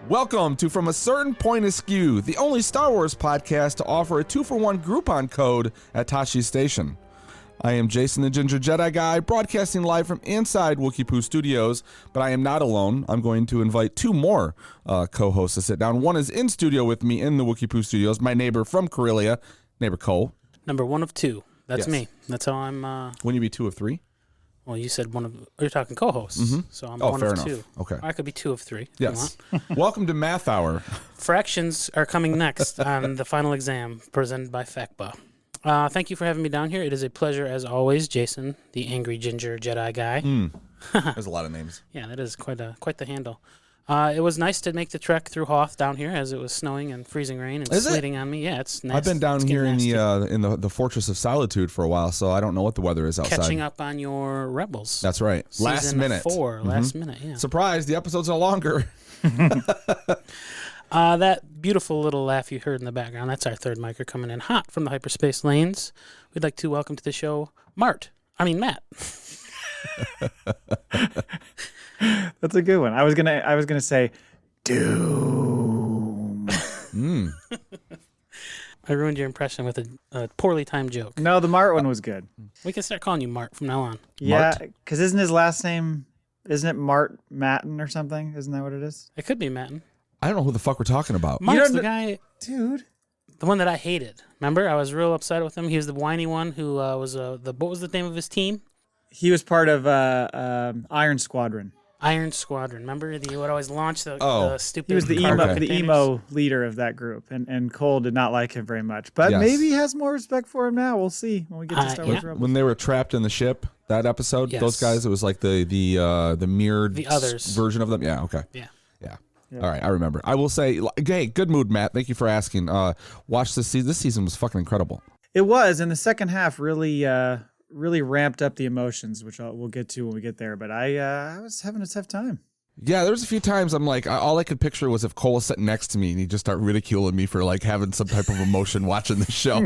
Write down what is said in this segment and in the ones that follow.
Welcome to From a Certain Point Askew, the only Star Wars podcast to offer a 2-for-1 Groupon code at Tashi's Station. I am Jason the Ginger Jedi Guy, broadcasting live from inside Wookiee Studios, but I am not alone. I'm going to invite two more co-hosts to sit down. One is in studio with me in the Wookiee Studios, my neighbor from Corellia, neighbor Cole. Number one of two. That's me. That's how I'm... Wouldn't you be two of three? Well, you said one of... You're talking co-hosts, so I'm one of two. Okay. I could be two of three. Yes. Welcome to Math Hour. Fractions are coming next on the final exam presented by FACPA. Thank you for having me down here. It is a pleasure, as always, Jason, the angry ginger Jedi guy. There's a lot of names. Yeah, that is quite the handle. It was nice to make the trek through Hoth down here as it was snowing and freezing rain and sleeting on me. Yeah, it's nasty. I've been down here in the Fortress of Solitude for a while, so I don't know what the weather is outside. Catching up on your Rebels. That's right. Last minute. Last minute, yeah. Surprise, the episodes are longer. That beautiful little laugh you heard in the background, that's our third micer coming in hot from the hyperspace lanes. We'd like to welcome to the show Matt. That's a good one. I was gonna say Doom. I ruined your impression with a poorly timed joke. No, the Mart one was good. We can start calling you Mart from now on. Yeah, because isn't his last name, isn't it Mart Matten or something? Isn't that what it is? It could be Matten. I don't know who the fuck we're talking about. Mart's the guy... Dude. The one that I hated. Remember? I was real upset with him. He was the whiny one who was what was the name of his team? He was part of Iron Squadron. Iron Squadron. Remember? He would always launch the stupid... He was the emo leader of that group, and Cole did not like him very much. But maybe he has more respect for him now. We'll see when we get to Star Wars Rebels. When they were trapped in the ship, that episode, those guys, it was like the mirrored version of them. Yeah, okay. Yeah. All right, I remember. I will say, hey, good mood, Matt. Thank you for asking. Watch this season. This season was fucking incredible. It was, and the second half really ramped up the emotions, which we'll get to when we get there. But I was having a tough time. Yeah, there was a few times I'm like, all I could picture was if Cole was sitting next to me and he'd just start ridiculing me for like having some type of emotion watching the show.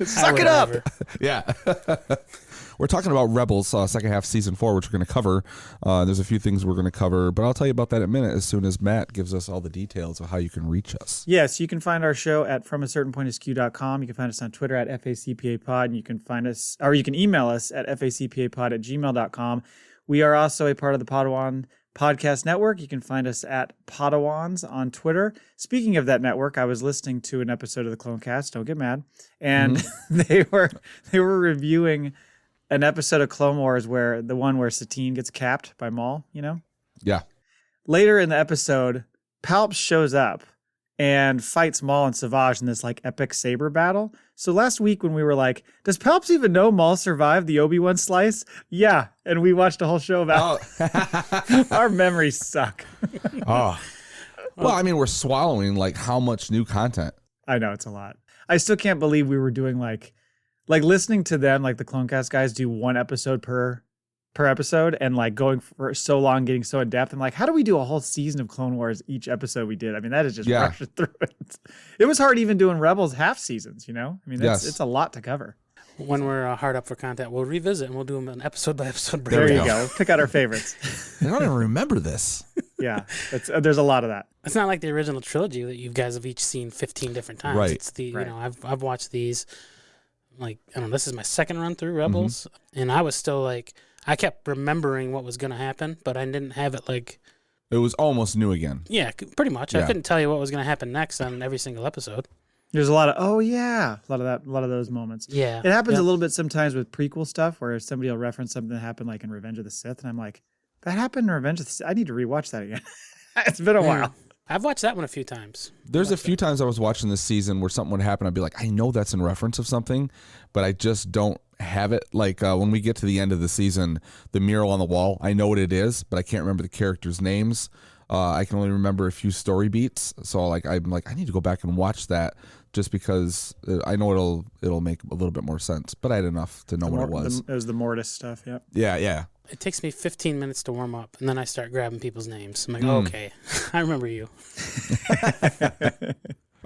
Suck it up. Yeah. We're talking about Rebels, second half season 4, which we're going to cover. There's a few things we're going to cover, but I'll tell you about that in a minute as soon as Matt gives us all the details of how you can reach us. Yes, you can find our show at FromACertainPointAskew.com. You can find us on Twitter at FACPAPod, and you can find us, or you can email us at FACPAPod@gmail.com. We are also a part of the Podawan Podcast Network. You can find us at Podawans on Twitter. Speaking of that network, I was listening to an episode of the Clone Cast. Don't get mad. And they were reviewing an episode of Clone Wars where the one where Satine gets capped by Maul, you know? Yeah. Later in the episode, Palps shows up and fights Maul and Savage in this like epic saber battle. So last week when we were like, does Palps even know Maul survived the Obi-Wan slice? Yeah. And we watched a whole show about our memories suck. Well, I mean, we're swallowing like how much new content? I know, it's a lot. I still can't believe we were doing like listening to them, like the Clonecast guys do one episode per episode and like going for so long, getting so in depth. I'm like, how do we do a whole season of Clone Wars each episode we did? I mean, that is just rushing through it. It was hard even doing Rebels half seasons, you know? I mean, it's a lot to cover. When we're hard up for content, we'll revisit and we'll do them an episode by episode breakdown. There you go. Pick out our favorites. I don't even remember this. Yeah, there's a lot of that. It's not like the original trilogy that you guys have each seen 15 different times. Right. It's you know, I've watched these. Like, I don't know, this is my second run through Rebels, and I was still like, I kept remembering what was going to happen, but I didn't have it like... It was almost new again. Yeah, pretty much. Yeah. I couldn't tell you what was going to happen next on every single episode. There's a lot of, a lot of those moments. Yeah. It happens a little bit sometimes with prequel stuff where somebody will reference something that happened like in Revenge of the Sith, and I'm like, that happened in Revenge of the Sith? I need to rewatch that again. It's been a while. I've watched that one a few times. There's a few times I was watching this season where something would happen. I'd be like, I know that's in reference of something, but I just don't have it. Like when we get to the end of the season, the mural on the wall, I know what it is, but I can't remember the characters' names. I can only remember a few story beats. So I'm like, I need to go back and watch that just because I know it'll make a little bit more sense. But I had enough to know what it was. It was the Mortis stuff, yeah. Yeah. It takes me 15 minutes to warm up, and then I start grabbing people's names. I'm like, okay, I remember you.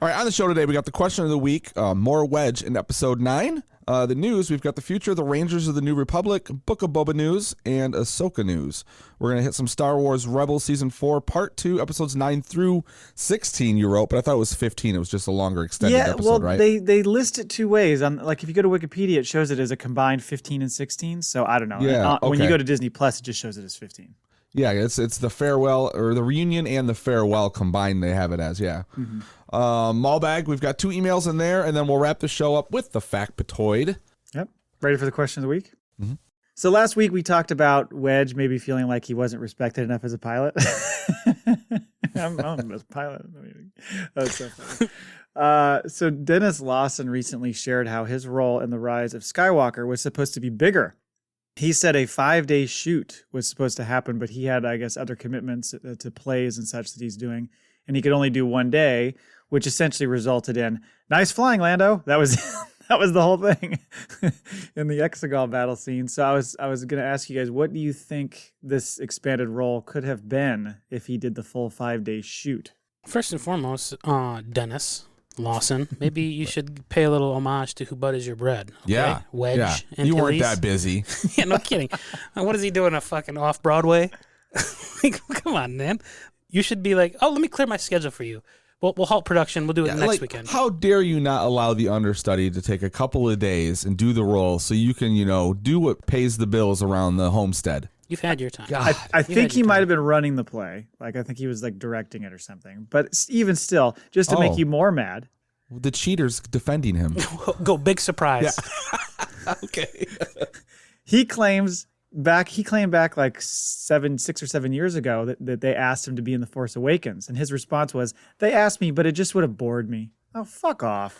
All right, on the show today, we got the question of the week, more Wedge in episode 9. The news, we've got the future of the Rangers of the New Republic, Book of Boba news, and Ahsoka news. We're going to hit some Star Wars Rebels Season 4, Part 2, episodes 9 through 16, you wrote, but I thought it was 15. It was just a longer extended episode, right? They list it two ways. Like, if you go to Wikipedia, it shows it as a combined 15 and 16, so I don't know. Yeah, When you go to Disney Plus, it just shows it as 15. Yeah, it's the farewell, or the reunion and the farewell combined, they have it as, yeah. Mm-hmm. Mailbag, we've got 2 emails in there, and then we'll wrap the show up with the FACPAtoid. Yep. Ready for the question of the week? Mm-hmm. So last week we talked about Wedge maybe feeling like he wasn't respected enough as a pilot. I'm the best pilot. That's so funny. So Dennis Lawson recently shared how his role in The Rise of Skywalker was supposed to be bigger. He said a 5-day shoot was supposed to happen, but he had, I guess, other commitments to plays and such that he's doing, and he could only do 1 day, which essentially resulted in nice flying, Lando. That was that was the whole thing in the Exegol battle scene. So I was going to ask you guys, what do you think this expanded role could have been if he did the full 5-day shoot? First and foremost, Dennis Lawson, maybe you should pay a little homage to Who Butters Your Bread. Okay? Yeah. Wedge. Yeah. And You weren't Tilly's. that busy. Yeah, no kidding. What is he doing? A fucking off-Broadway? Come on, man. You should be like, oh, let me clear my schedule for you. We'll halt production. We'll do it next weekend. How dare you not allow the understudy to take a couple of days and do the role so you can, do what pays the bills around the homestead? You've had your time. God. I think he might have been running the play. Like, I think he was like directing it or something. But even still, just to make you more mad. The cheater's defending him. Go, big surprise. Yeah. Okay. He claimed back like 6 or 7 years ago that they asked him to be in The Force Awakens. And his response was, they asked me, but it just would have bored me. Oh, fuck off.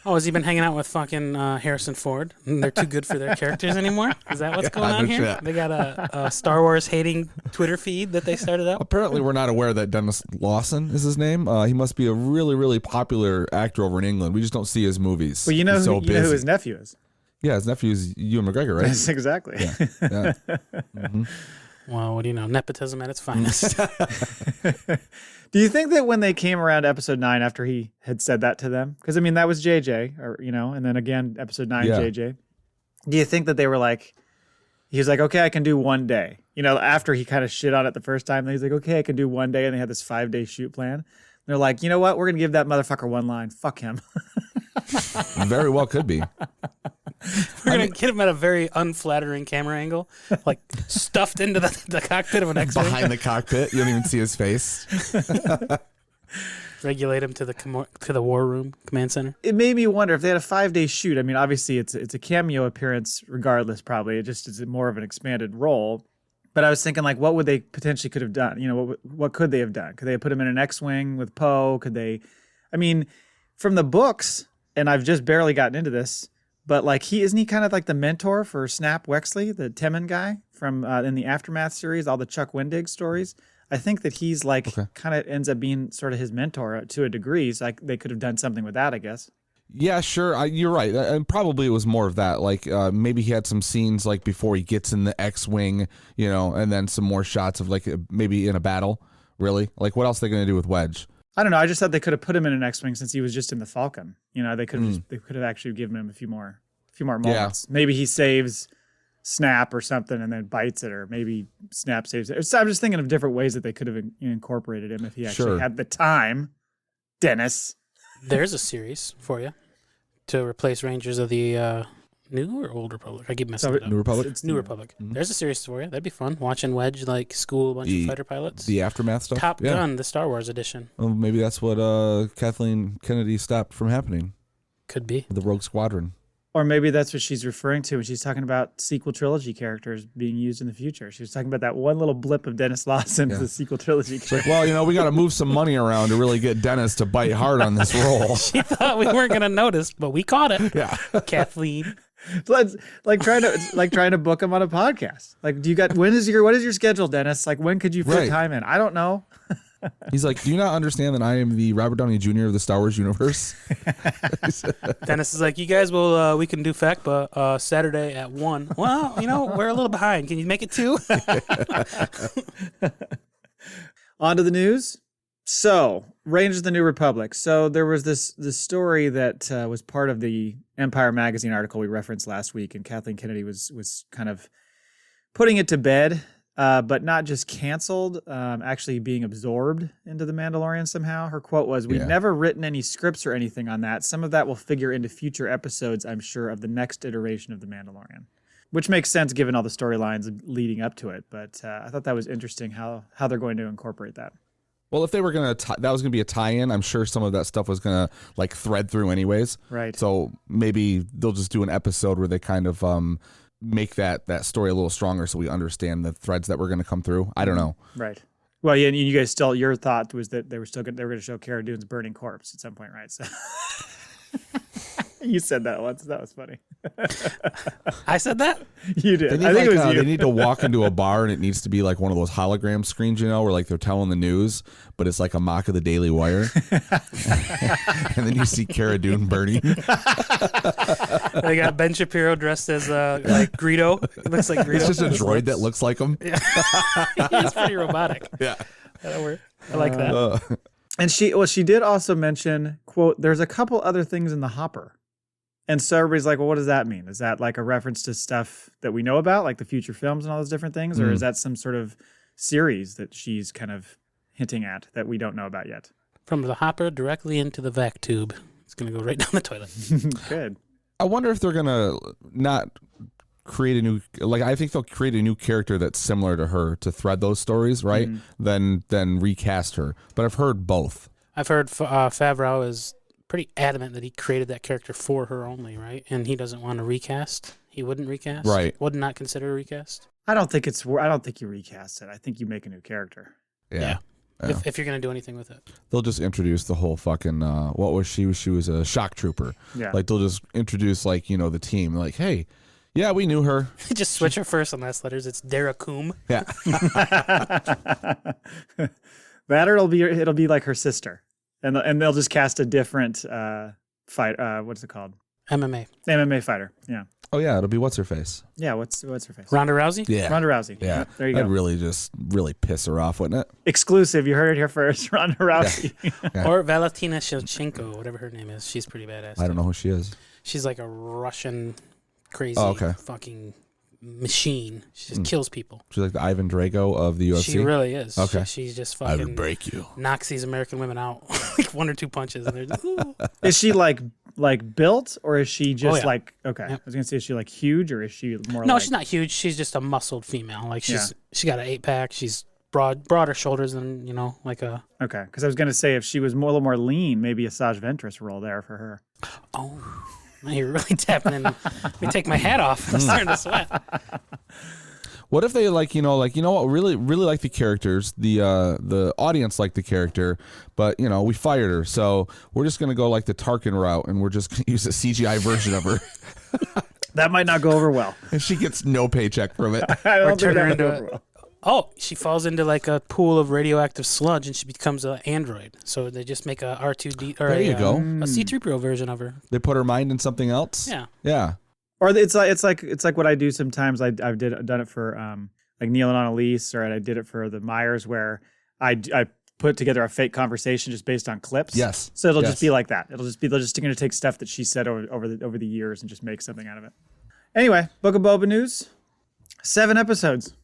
Oh, has he been hanging out with fucking Harrison Ford? And they're too good for their characters anymore? Is that what's going on here? Shit. They got a Star Wars hating Twitter feed that they started up? Apparently, we're not aware that Dennis Lawson is his name. He must be a really, really popular actor over in England. We just don't see his movies. Well, you know, He's so you know who busy. his nephew is. Yeah, his nephew is Ewan McGregor, right? Yes, exactly. Yeah. Mm-hmm. Well, what do you know? Nepotism at its finest. Do you think that when they came around to episode 9 after he had said that to them, because I mean that was JJ, or and then again episode 9 JJ. Do you think that they were like, he was like, okay, I can do 1 day. After he kind of shit on it the first time, then he's like, okay, I can do 1 day, and they had this 5-day shoot plan. And they're like, you know what? We're gonna give that motherfucker one line. Fuck him. Very well could be. We're going to get him at a very unflattering camera angle, like stuffed into the cockpit of an X-Wing. Behind the cockpit, you don't even see his face. Regulate him to the war room, command center. It made me wonder if they had a 5-day shoot. I mean, obviously it's a cameo appearance regardless, probably. It just is more of an expanded role. But I was thinking, like, what would they potentially could have done? What could they have done? Could they have put him in an X-Wing with Poe? Could they? I mean, from the books, and I've just barely gotten into this, but like isn't he kind of like the mentor for Snap Wexley, the Temmin guy from in the Aftermath series, all the Chuck Wendig stories? I think that he's like kind of ends up being sort of his mentor to a degree. So they could have done something with that, I guess. Yeah, sure. You're right. And probably it was more of that. Like maybe he had some scenes like before he gets in the X-Wing, and then some more shots of like maybe in a battle. Really? Like what else are they going to do with Wedge? I don't know. I just thought they could have put him in an X-Wing since he was just in the Falcon. They could have actually given him a few more moments. Yeah. Maybe he saves Snap or something and then bites it, or maybe Snap saves it. So I'm just thinking of different ways that they could have incorporated him if he actually had the time. Dennis, there's a series for you to replace Rangers of the New or Old Republic. I keep messing it up. New Republic. It's New Republic. Mm-hmm. There's a series for you. That'd be fun. Watching Wedge like school a bunch of fighter pilots. The Aftermath stuff. Top Gun, the Star Wars edition. Well, maybe that's what Kathleen Kennedy stopped from happening. Could be The Rogue Squadron. Or maybe that's what she's referring to when she's talking about sequel trilogy characters being used in the future. She was talking about that one little blip of Dennis Lawson as a sequel trilogy character. Like, well, we got to move some money around to really get Dennis to bite hard on this role. She thought we weren't going to notice, but we caught it. Yeah. Kathleen. So it's like trying to book him on a podcast. Like, what is your schedule, Dennis? Like, when could you fit time in? I don't know. He's like, do you not understand that I am the Robert Downey Jr. of the Star Wars universe? Dennis is like, you guys will, we can do FACPA Saturday at 1. Well, we're a little behind. Can you make it 2? On to the news. So, Rangers of the New Republic. So there was this story that was part of the Empire magazine article we referenced last week, and Kathleen Kennedy was kind of putting it to bed, but not just canceled, actually being absorbed into The Mandalorian somehow. Her quote was, "We've never written any scripts or anything on that. Some of that will figure into future episodes, I'm sure, of the next iteration of The Mandalorian." Which makes sense given all the storylines leading up to it. But I thought that was interesting how they're going to incorporate that. Well, if they were that was gonna be a tie-in, I'm sure some of that stuff was gonna like thread through anyways. Right. So maybe they'll just do an episode where they kind of make that story a little stronger, so we understand the threads that were gonna come through. I don't know. Right. Well, yeah, and you guys still, your thought was that they were going to show Cara Dune's burning corpse at some point, right? So you said that once. That was funny. I said that? You did. I think it was you. They need to walk into a bar and it needs to be like one of those hologram screens, where like they're telling the news, but it's like a mock of the Daily Wire. And then you see Cara Dune burning. They got Ben Shapiro dressed as like Greedo. It looks like Greedo. It's just a droid that looks like him. Yeah. He's pretty robotic. Yeah. That'll work. I like that. And she did also mention, quote, "There's a couple other things in the hopper." And so everybody's like, well, what does that mean? Is that like a reference to stuff that we know about, like the future films and all those different things? Or is that some sort of series that she's kind of hinting at that we don't know about yet? From the hopper directly into the vac tube. It's going to go right down the toilet. Good. I wonder if they're going to not create a new, like, I think they'll create a new character that's similar to her to thread those stories, right? Then recast her. But I've heard both. I've heard Favreau is pretty adamant that he created that character for her only, right? And he doesn't want to recast. He wouldn't recast. Right. Would not consider a recast. I don't think you recast it. I think you make a new character. Yeah. If you're going to do anything with it. They'll just introduce the whole fucking, what was she? She was a shock trooper. Yeah. Like, they'll just introduce, like, the team. Like, hey, yeah, we knew her. Just switch her first and last letters. It's Dara Coom. Yeah. That or it'll be like her sister. And they'll just cast a different fight. What's it called? MMA fighter. Yeah. Oh yeah, it'll be what's her face. Yeah. What's her face? Ronda Rousey. Yeah. Ronda Rousey. Yeah. There you go. That'd really piss her off, wouldn't it? Exclusive. You heard it here first. Ronda Rousey. Yeah. Or Valentina Shevchenko, whatever her name is. She's pretty badass. I don't know who she is. She's like a Russian crazy fucking machine. She just kills people. She's like the Ivan Drago of the UFC. She really is. Okay. She's just I fucking would break you. knocks these American women out like one or two punches, and they're just, ooh. Is she like built, or is she just like, okay? Yep. I was gonna say, is she like huge, or is she more? No, like... she's not huge. She's just a muscled female. Like she got an 8-pack. She's broader shoulders than like a. Okay, because I was gonna say if she was a little more lean, maybe a Saj Ventress role there for her. Oh, man, you're really tapping in. Let me take my hat off. I'm starting to sweat. What if they what, really like the characters, the audience liked the character, but we fired her, so we're just gonna go like the Tarkin route, and we're just gonna use a CGI version of her. That might not go over well. And she gets no paycheck from it. I don't think turn her that would go into over well. Oh, she falls into like a pool of radioactive sludge, and she becomes an android. So they just make a R2D or there you go. a C-3PO version of her. They put her mind in something else. Yeah. Or it's like what I do sometimes. I've done it for like Neil and Annalise, or I did it for the Myers, where I put together a fake conversation just based on clips. Yes. So it'll just be like that. They're just going to take stuff that she said over the years and just make something out of it. Anyway, Book of Boba news. 7 episodes.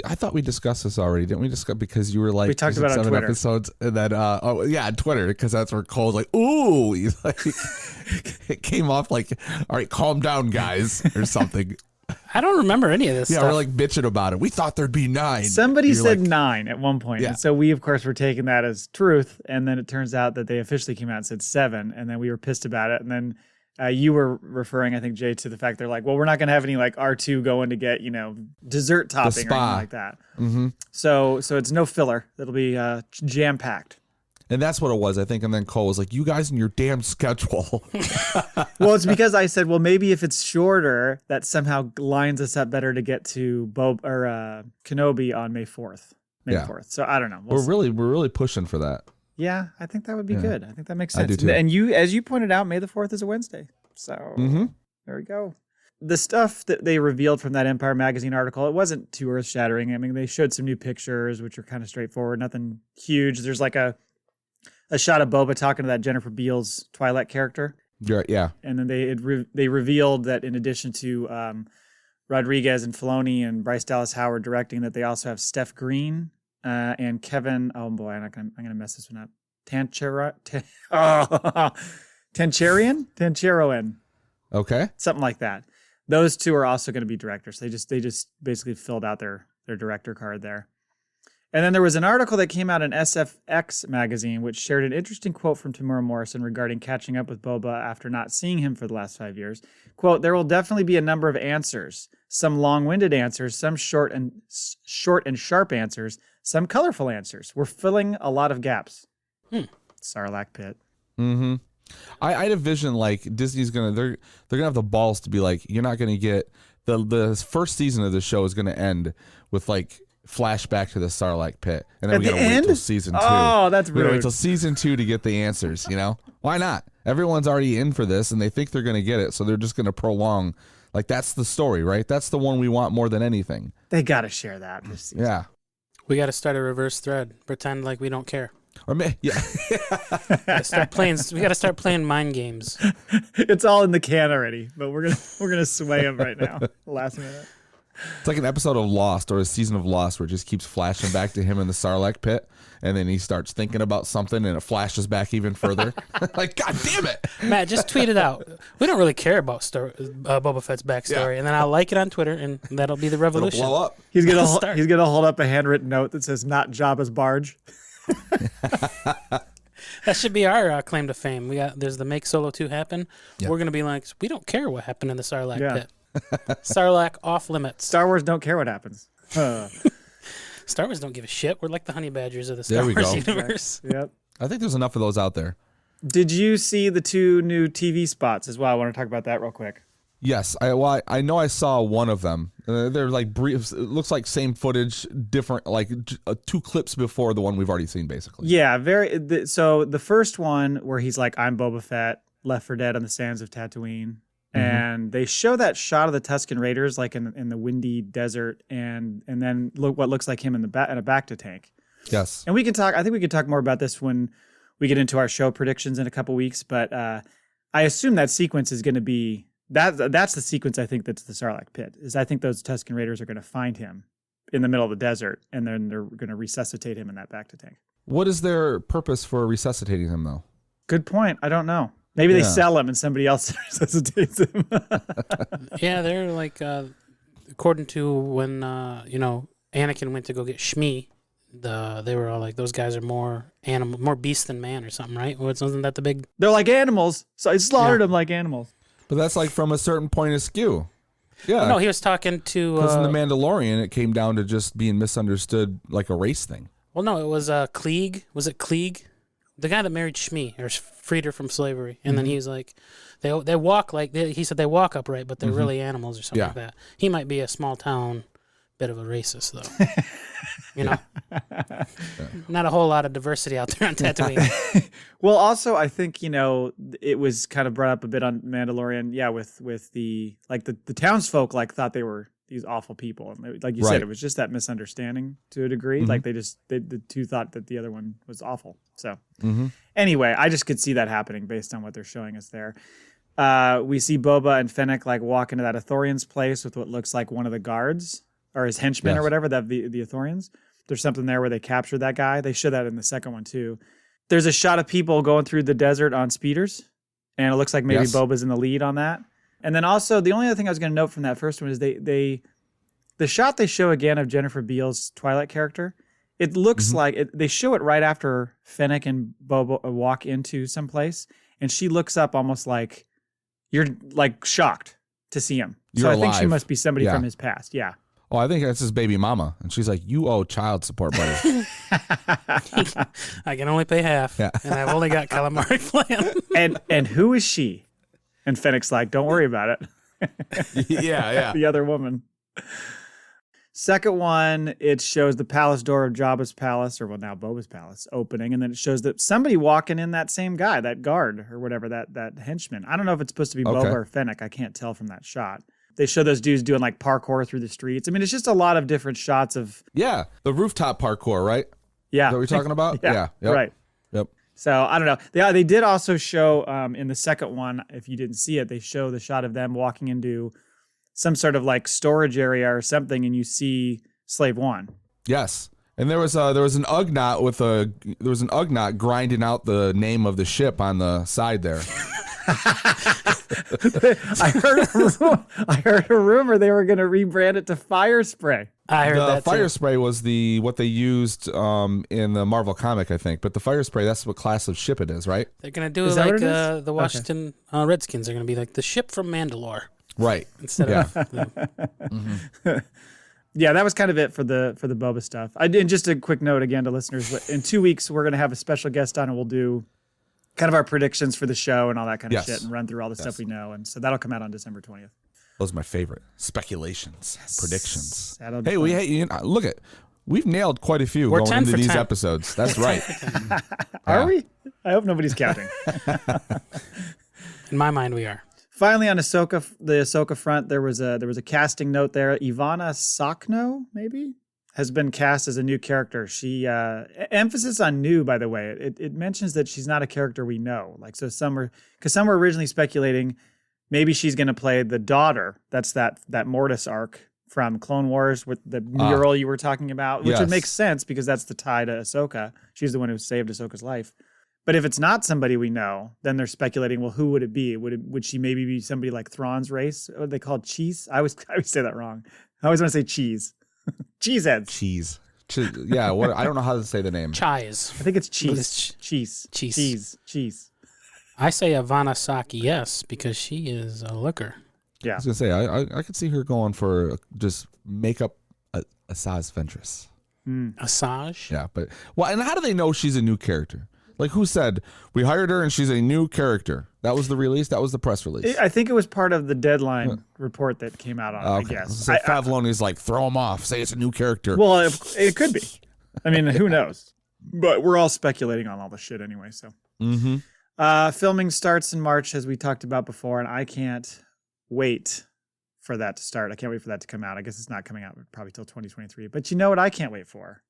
I thought we discussed this already, didn't we? Discuss because you were like, we talked about it on 7 Twitter. episodes, and then on Twitter, because that's where Cole's like, ooh, he's like, it came off like, all right, calm down, guys, or something. I don't remember any of this stuff. We're like bitching about it. We thought there'd be 9. Somebody said 9 at one point. Yeah. And so we, of course, were taking that as truth. And then it turns out that they officially came out and said 7. And then we were pissed about it. And then you were referring, I think, Jay, to the fact they're like, well, we're not going to have any like R2 going to get, dessert topping or anything like that. Mm-hmm. So it's no filler. It'll be jam-packed. And that's what it was, I think. And then Cole was like, you guys and your damn schedule. Well, it's because I said, well, maybe if it's shorter, that somehow lines us up better to get to Kenobi on May 4th. May 4th. So I don't know. We're really pushing for that. Yeah, I think that would be good. I think that makes sense. I do too. And as you pointed out, May the 4th is a Wednesday. So there we go. The stuff that they revealed from that Empire magazine article, it wasn't too earth-shattering. I mean, they showed some new pictures, which are kind of straightforward, nothing huge. There's like a a shot of Boba talking to that Jennifer Beals Twilight character. Yeah. And then they revealed that in addition to Rodriguez and Filoni and Bryce Dallas Howard directing, that they also have Steph Green and Kevin. Oh boy, I'm gonna mess this one up. Tancharian, Okay. something like that. Those two are also going to be directors. They just basically filled out their director card there. And then there was an article that came out in SFX magazine, which shared an interesting quote from Tamura Morrison regarding catching up with Boba after not seeing him for the last 5 years. Quote, "There will definitely be a number of answers, some long-winded answers, some short and sharp answers, some colorful answers. We're filling a lot of gaps." Sarlacc pit. Mm-hmm. I had a vision like Disney's they're gonna have the balls to be like, you're not gonna get the first season of the show is gonna end with like flashback to the Sarlacc pit, and then we gotta wait till season 2. Oh, that's we gotta rude. wait till season 2 to get the answers. Why not? Everyone's already in for this, and they think they're gonna get it, so they're just gonna prolong. Like that's the story, right? That's the one we want more than anything. They got to share that this season. Yeah. We got to start a reverse thread. Pretend like we don't care. Or yeah. We got to start playing mind games. It's all in the can already, but we're gonna sway him right now. Last minute. It's like an episode of Lost or a season of Lost where it just keeps flashing back to him in the Sarlacc pit, and then he starts thinking about something, and it flashes back even further. Like, God damn it! Matt, just tweet it out. We don't really care about Boba Fett's backstory, and then I'll like it on Twitter, and that'll be the revolution. It'll blow up. He's gonna hold up a handwritten note that says "Not Jabba's barge." That should be our claim to fame. There's the Make Solo 2 happen. Yeah. We're gonna be like, we don't care what happened in the Sarlacc Yeah. pit. Sarlacc off limits. Star Wars don't care what happens. Star Wars don't give a shit. We're like the honey badgers of the There Star we Wars go. universe. Yep. I think there's enough of those out there. Did you see the 2 new TV spots as well? I want to talk about that real quick. Yes, I know I saw one of them. They're like brief. It looks like same footage, different, like 2 clips before the one we've already seen, basically. Yeah, so the first one where he's like, "I'm Boba Fett, left for dead on the sands of Tatooine," and they show that shot of the Tusken Raiders like in the windy desert, and then look what looks like him in a Bacta tank. Yes. And we can talk. I think we can talk more about this when we get into our show predictions in a couple weeks. But I assume that sequence is going to be that's the sequence. I think that's the Sarlacc pit. I think those Tusken Raiders are going to find him in the middle of the desert, and then they're going to resuscitate him in that Bacta tank. What is their purpose for resuscitating him, though? Good point. I don't know. Maybe they sell him and somebody else resuscitates him. Yeah, they're like, according to when Anakin went to go get Shmi, they were all like, those guys are more beast than man or something, right? Wasn't that the big? They're like animals, so I slaughtered them like animals. But that's like from a certain point askew. Yeah. No, he was talking to. Because in The Mandalorian, it came down to just being misunderstood like a race thing. Well, no, it was Klieg. Was it Klieg? The guy that married Shmi or freed her from slavery. And then he's like, they walk like, he said they walk upright, but they're really animals or something like that. He might be a small town bit of a racist, though. Not a whole lot of diversity out there on Tatooine. Well, also, I think, it was kind of brought up a bit on Mandalorian. Yeah, with the townsfolk thought they were these awful people. And like you said, it was just that misunderstanding to a degree. Like the two thought that the other one was awful. So anyway, I just could see that happening based on what they're showing us there. We see Boba and Fennec walk into that Ithorian's place with what looks like one of the guards or his henchmen or whatever, the Ithorians. There's something there where they captured that guy. They show that in the second one too. There's a shot of people going through the desert on speeders, and it looks like maybe Boba's in the lead on that. And then also the only other thing I was going to note from that first one is the shot they show again of Jennifer Beals' Twilight character. It looks like they show it right after Fennec and Boba walk into someplace, and she looks up almost like you're like shocked to see him. So I think she must be somebody from his past. Yeah. Oh, I think that's his baby mama. And she's like, you owe child support, buddy. I can only pay half, and I've only got calamari flan. and who is she? And Fennec's like, don't worry about it. Yeah. The other woman. Second one, it shows the palace door of Jabba's palace, or now Boba's palace, opening, and then it shows that somebody walking in, that same guy, that guard or whatever, that henchman. I don't know if it's supposed to be Boba or Fennec. I can't tell from that shot. They show those dudes doing parkour through the streets. I mean, it's just a lot of different shots of... Yeah, the rooftop parkour, right? Yeah. Is that what you're talking about? Yeah. Yep. Right. Yep. So I don't know. They did also show in the second one, if you didn't see it, they show the shot of them walking into some sort of like storage area or something, and you see Slave One. Yes. And there was an ugnaught grinding out the name of the ship on the side there. I heard a rumor they were going to rebrand it to Fire Spray. I heard that Fire too. Spray was what they used in the Marvel comic, I think. But the Fire Spray, that's what class of ship it is, right? They're going to do Is that like what it is? the Washington Redskins. They're going to be like the ship from Mandalore. Right. Instead of Yeah, that was kind of it for the Boba stuff. And just a quick note again to listeners: in 2 weeks, we're going to have a special guest on, and we'll do kind of our predictions for the show and all that kind of shit, and run through all the stuff we know. And so that'll come out on December 20th. Those are my favorite speculations, predictions. That'll be Hey, look at. We've nailed quite a few We're going 10 into for these 10. episodes. That's right. Are we? I hope nobody's counting. in my mind, we are. Finally, on the Ahsoka front, there was a casting note there. Ivana Sakno, maybe, has been cast as a new character. She emphasis on new, by the way. It mentions that she's not a character we know. Like, so some were originally speculating maybe she's going to play the daughter. That's that Mortis arc from Clone Wars with the mural you were talking about, which would make sense because that's the tie to Ahsoka. She's the one who saved Ahsoka's life. But if it's not somebody we know, then they're speculating, well, who would it be? Would she maybe be somebody like Thrawn's race? What are they called? Cheese? I always say that wrong. I always want to say cheese. Cheeseheads. Cheese. Yeah, I don't know how to say the name. Chies. I think it's cheese. It's Cheese. I say Ivana Saki, yes, because she is a looker. Yeah. I was gonna say I could see her going for just make up Asajj Ventress. Asajj? Yeah, and how do they know she's a new character? Like, who said we hired her and she's a new character? That was the release. That was the press release. I think it was part of the deadline report that came out on it, Okay. I guess. So Favloni's like, throw him off. Say it's a new character. Well, it could be. I mean, who knows? But we're all speculating on all this shit anyway. So, filming starts in March, as we talked about before, and I can't wait for that to start. I can't wait for that to come out. I guess it's not coming out probably till 2023. But you know what I can't wait for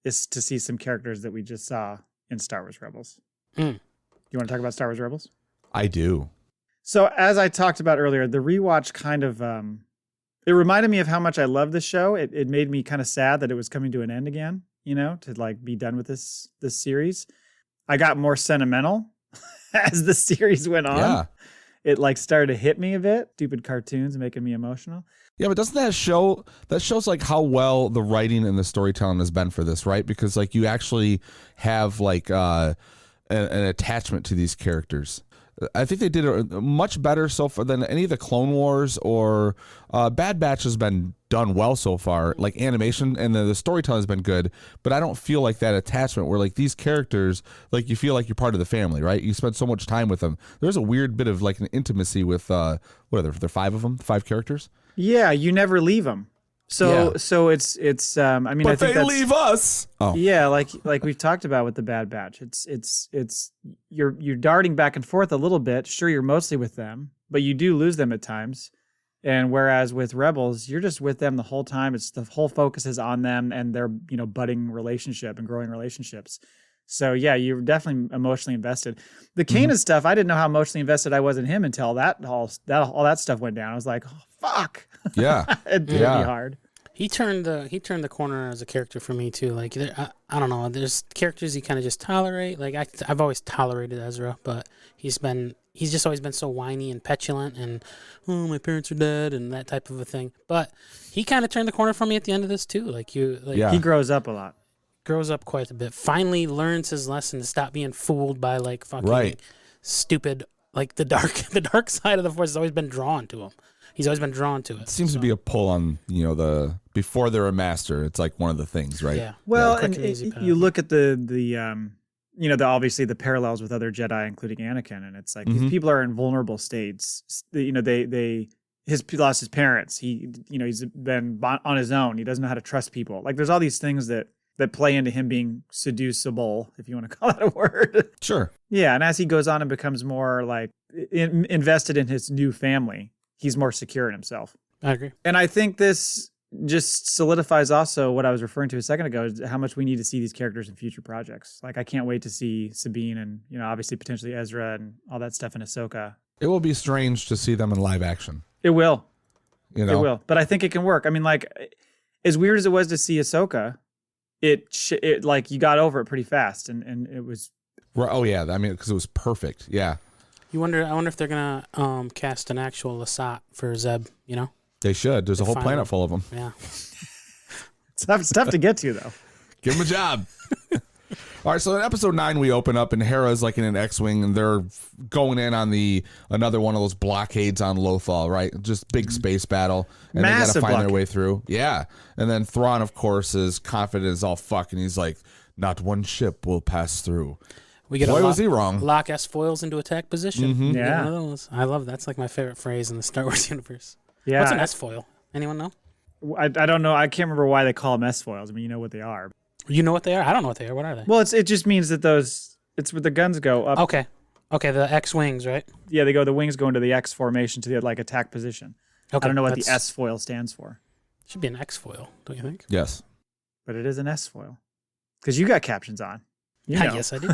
is to see some characters that we just saw in Star Wars Rebels. You want to talk about Star Wars Rebels? I do. So as I talked about earlier, the rewatch kind of it reminded me of how much I love this show. It made me kind of sad that it was coming to an end again, to like be done with this series. I got more sentimental as the series went on. Yeah. It like started to hit me a bit. Stupid cartoons making me emotional. Yeah, but doesn't that shows like how well the writing and the storytelling has been for this, right? Because like you actually have like an attachment to these characters. I think they did it much better so far than any of the Clone Wars or Bad Batch has been done well so far. Like animation and the storytelling has been good, but I don't feel like that attachment where like these characters, like you feel like you're part of the family, right? You spend so much time with them. There's a weird bit of like an intimacy with what are there? There 5 of them, 5 characters. Yeah, you never leave them. So it's I mean, but I think they leave us. Oh yeah, like we've talked about with the Bad Batch. It's you're darting back and forth a little bit. Sure, you're mostly with them, but you do lose them at times. And whereas with Rebels, you're just with them the whole time. It's the whole focus is on them and their budding relationship and growing relationships. So yeah, you're definitely emotionally invested. The Kanan stuff, I didn't know how emotionally invested I was in him until all that stuff went down. I was like, oh, fuck. yeah, It'd be hard. He turned the corner as a character for me too. Like I don't know, there's characters you kind of just tolerate. Like I've always tolerated Ezra, but he's just always been so whiny and petulant and my parents are dead and that type of a thing. But he kind of turned the corner for me at the end of this too. He grows up a lot. Grows up quite a bit. Finally learns his lesson to stop being fooled by like fucking stupid like the dark side of the Force has always been drawn to him. He's always been drawn to it. It seems to be a pull on, the before they're a master. It's like one of the things, right? Yeah. Well, Quick and easy path. you look at the obviously the parallels with other Jedi, including Anakin, and it's like these people are in vulnerable states. He lost his parents. He's been on his own. He doesn't know how to trust people. Like there's all these things that play into him being seducible, if you want to call that a word. Sure. Yeah, and as he goes on and becomes more like invested in his new family, he's more secure in himself. I agree. And I think this just solidifies also what I was referring to a second ago, is how much we need to see these characters in future projects. Like, I can't wait to see Sabine and, obviously potentially Ezra and all that stuff in Ahsoka. It will be strange to see them in live action. It will. It will. But I think it can work. I mean, like, as weird as it was to see Ahsoka, it like, you got over it pretty fast, and it was. Oh yeah, I mean, because it was perfect. Yeah. I wonder if they're gonna cast an actual Lasat for Zeb. They should. There's a whole planet full of them. Yeah. It's tough to get to, though. Give them a job. All right, so in episode 9, we open up and Hera's like in an X-wing and they're going in on another one of those blockades on Lothal, right? Just big space battle, and Massive they gotta find their way through. Yeah, and then Thrawn, of course, is confident as all fuck, and he's like, "Not one ship will pass through." We get Boy, was he wrong. Lock S foils into attack position. Mm-hmm. Yeah, one of those. I love that's like my favorite phrase in the Star Wars universe. Yeah, what's an S foil? Anyone know? I don't know. I can't remember why they call them S foils. I mean, you know what they are. You know what they are? I don't know what they are. What are they? Well, it just means that it's where the guns go up. Okay, the X wings, right? Yeah, the wings go into the X formation to the like attack position. Okay, I don't know what the S foil stands for. Should be an X foil, don't you think? Yes, but it is an S foil because you got captions on. Yes, I do.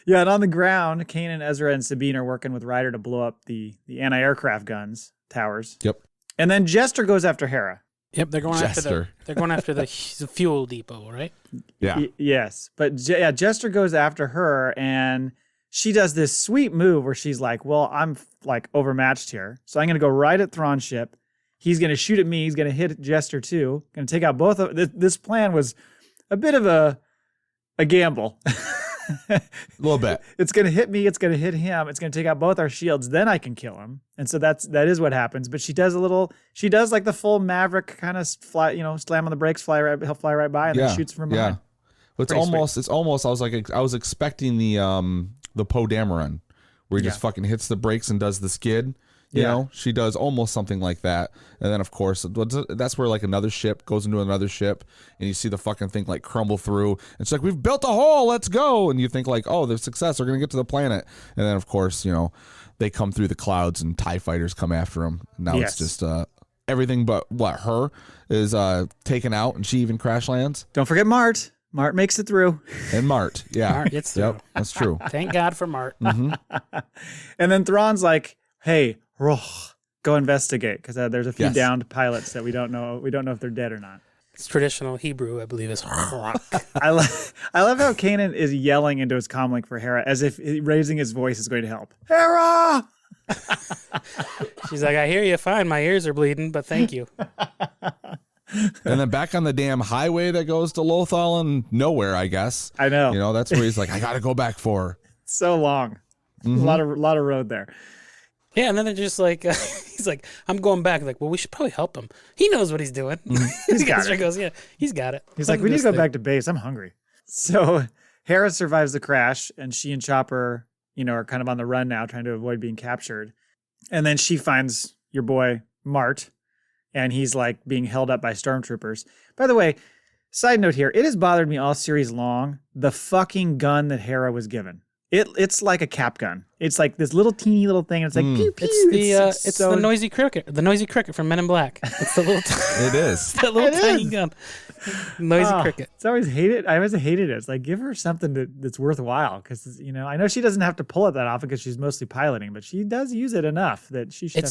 Yeah, and on the ground, Kanan, Ezra, and Sabine are working with Ryder to blow up the anti-aircraft guns towers. Yep. And then Jester goes after Hera. Yep, they're going after the fuel depot, right? Yeah. Yes, but Jester goes after her, and she does this sweet move where she's like, "Well, I'm like overmatched here, so I'm going to go right at Thrawn's ship. He's going to shoot at me. He's going to hit Jester too. Going to take out both of this plan was a bit of a gamble." A little bit. It's going to hit me. It's going to hit him. It's going to take out both our shields. Then I can kill him. And so that is what happens. But she does like the full Maverick kind of fly, slam on the brakes, he'll fly right by and then shoots from behind. Yeah. It's almost, I was expecting the Podawan where he just fucking hits the brakes and does the skid. You know, she does almost something like that. And then, of course, that's where like another ship goes into another ship and you see the fucking thing like crumble through. It's like, we've built a hole, let's go. And you think like, oh, there's success. They're going to get to the planet. And then, of course, they come through the clouds and TIE fighters come after them. Now it's just everything but her is taken out, and she even crash lands. Don't forget Mart. Mart makes it through. And Mart, yeah. Mart gets through. Yep, that's true. Thank God for Mart. Mm-hmm. And then Thrawn's like, hey, go investigate, because there's a few downed pilots that we don't know if they're dead or not. It's traditional Hebrew, I believe, is I love how Kanan is yelling into his comlink for Hera as if raising his voice is going to help. Hera! She's like, I hear you fine. My ears are bleeding, but thank you. And then back on the damn highway that goes to Lothal and nowhere, I guess. I know. That's where he's like, I got to go back for her. So long. Mm-hmm. A lot of road there. Yeah, and then they're just like, he's like, I'm going back. Like, well, we should probably help him. He knows what he's doing. Mm-hmm. He's got it. Goes, yeah, he's got it. He's like, we need to go back to base. I'm hungry. So Hera survives the crash, and she and Chopper, are kind of on the run now, trying to avoid being captured. And then she finds your boy, Mart, and he's like being held up by stormtroopers. By the way, side note here, it has bothered me all series long, the fucking gun that Hera was given. It's like a cap gun. It's like this little teeny little thing. And it's like pew pew. It's the noisy cricket. The noisy cricket from Men in Black. It's the little. It is. That little tiny gun. Noisy cricket. It's always hated. I always hated it. It's like, give her something that's worthwhile, because I know she doesn't have to pull it that often because she's mostly piloting, but she does use it enough that she should.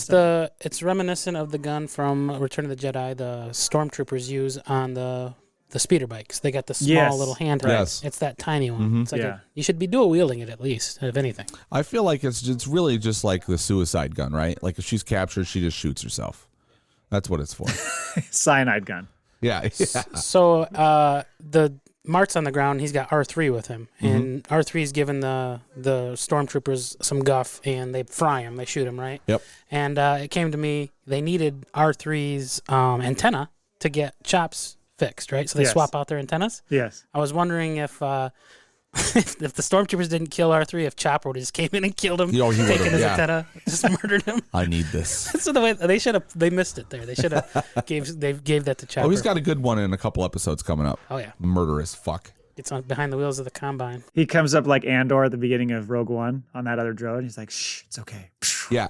It's reminiscent of the gun from Return of the Jedi. The stormtroopers use on the speeder bikes. They got the small little hand. Yes. It's that tiny one. Mm-hmm. It's like you should be dual wielding it at least, if anything. I feel like it's really just like the suicide gun, right? Like if she's captured, she just shoots herself. That's what it's for. Cyanide gun. Yeah. So the Mart's on the ground. He's got R3 with him, and R3's given the stormtroopers some guff, and they fry him. They shoot him, right? Yep. And it came to me, they needed R3's antenna to get Chop's fixed, right? So they swap out their antennas. Yes. I was wondering if if the stormtroopers didn't kill R3, if Chopper would have just came in and killed him, taken his antenna, just murdered him. I need this. So the way they missed it there. They should have gave that to Chopper. Oh, he's got a good one in a couple episodes coming up. Oh yeah, murderous fuck. It's on behind the wheels of the Combine. He comes up like Andor at the beginning of Rogue One on that other droid. He's like, shh, it's okay. Yeah.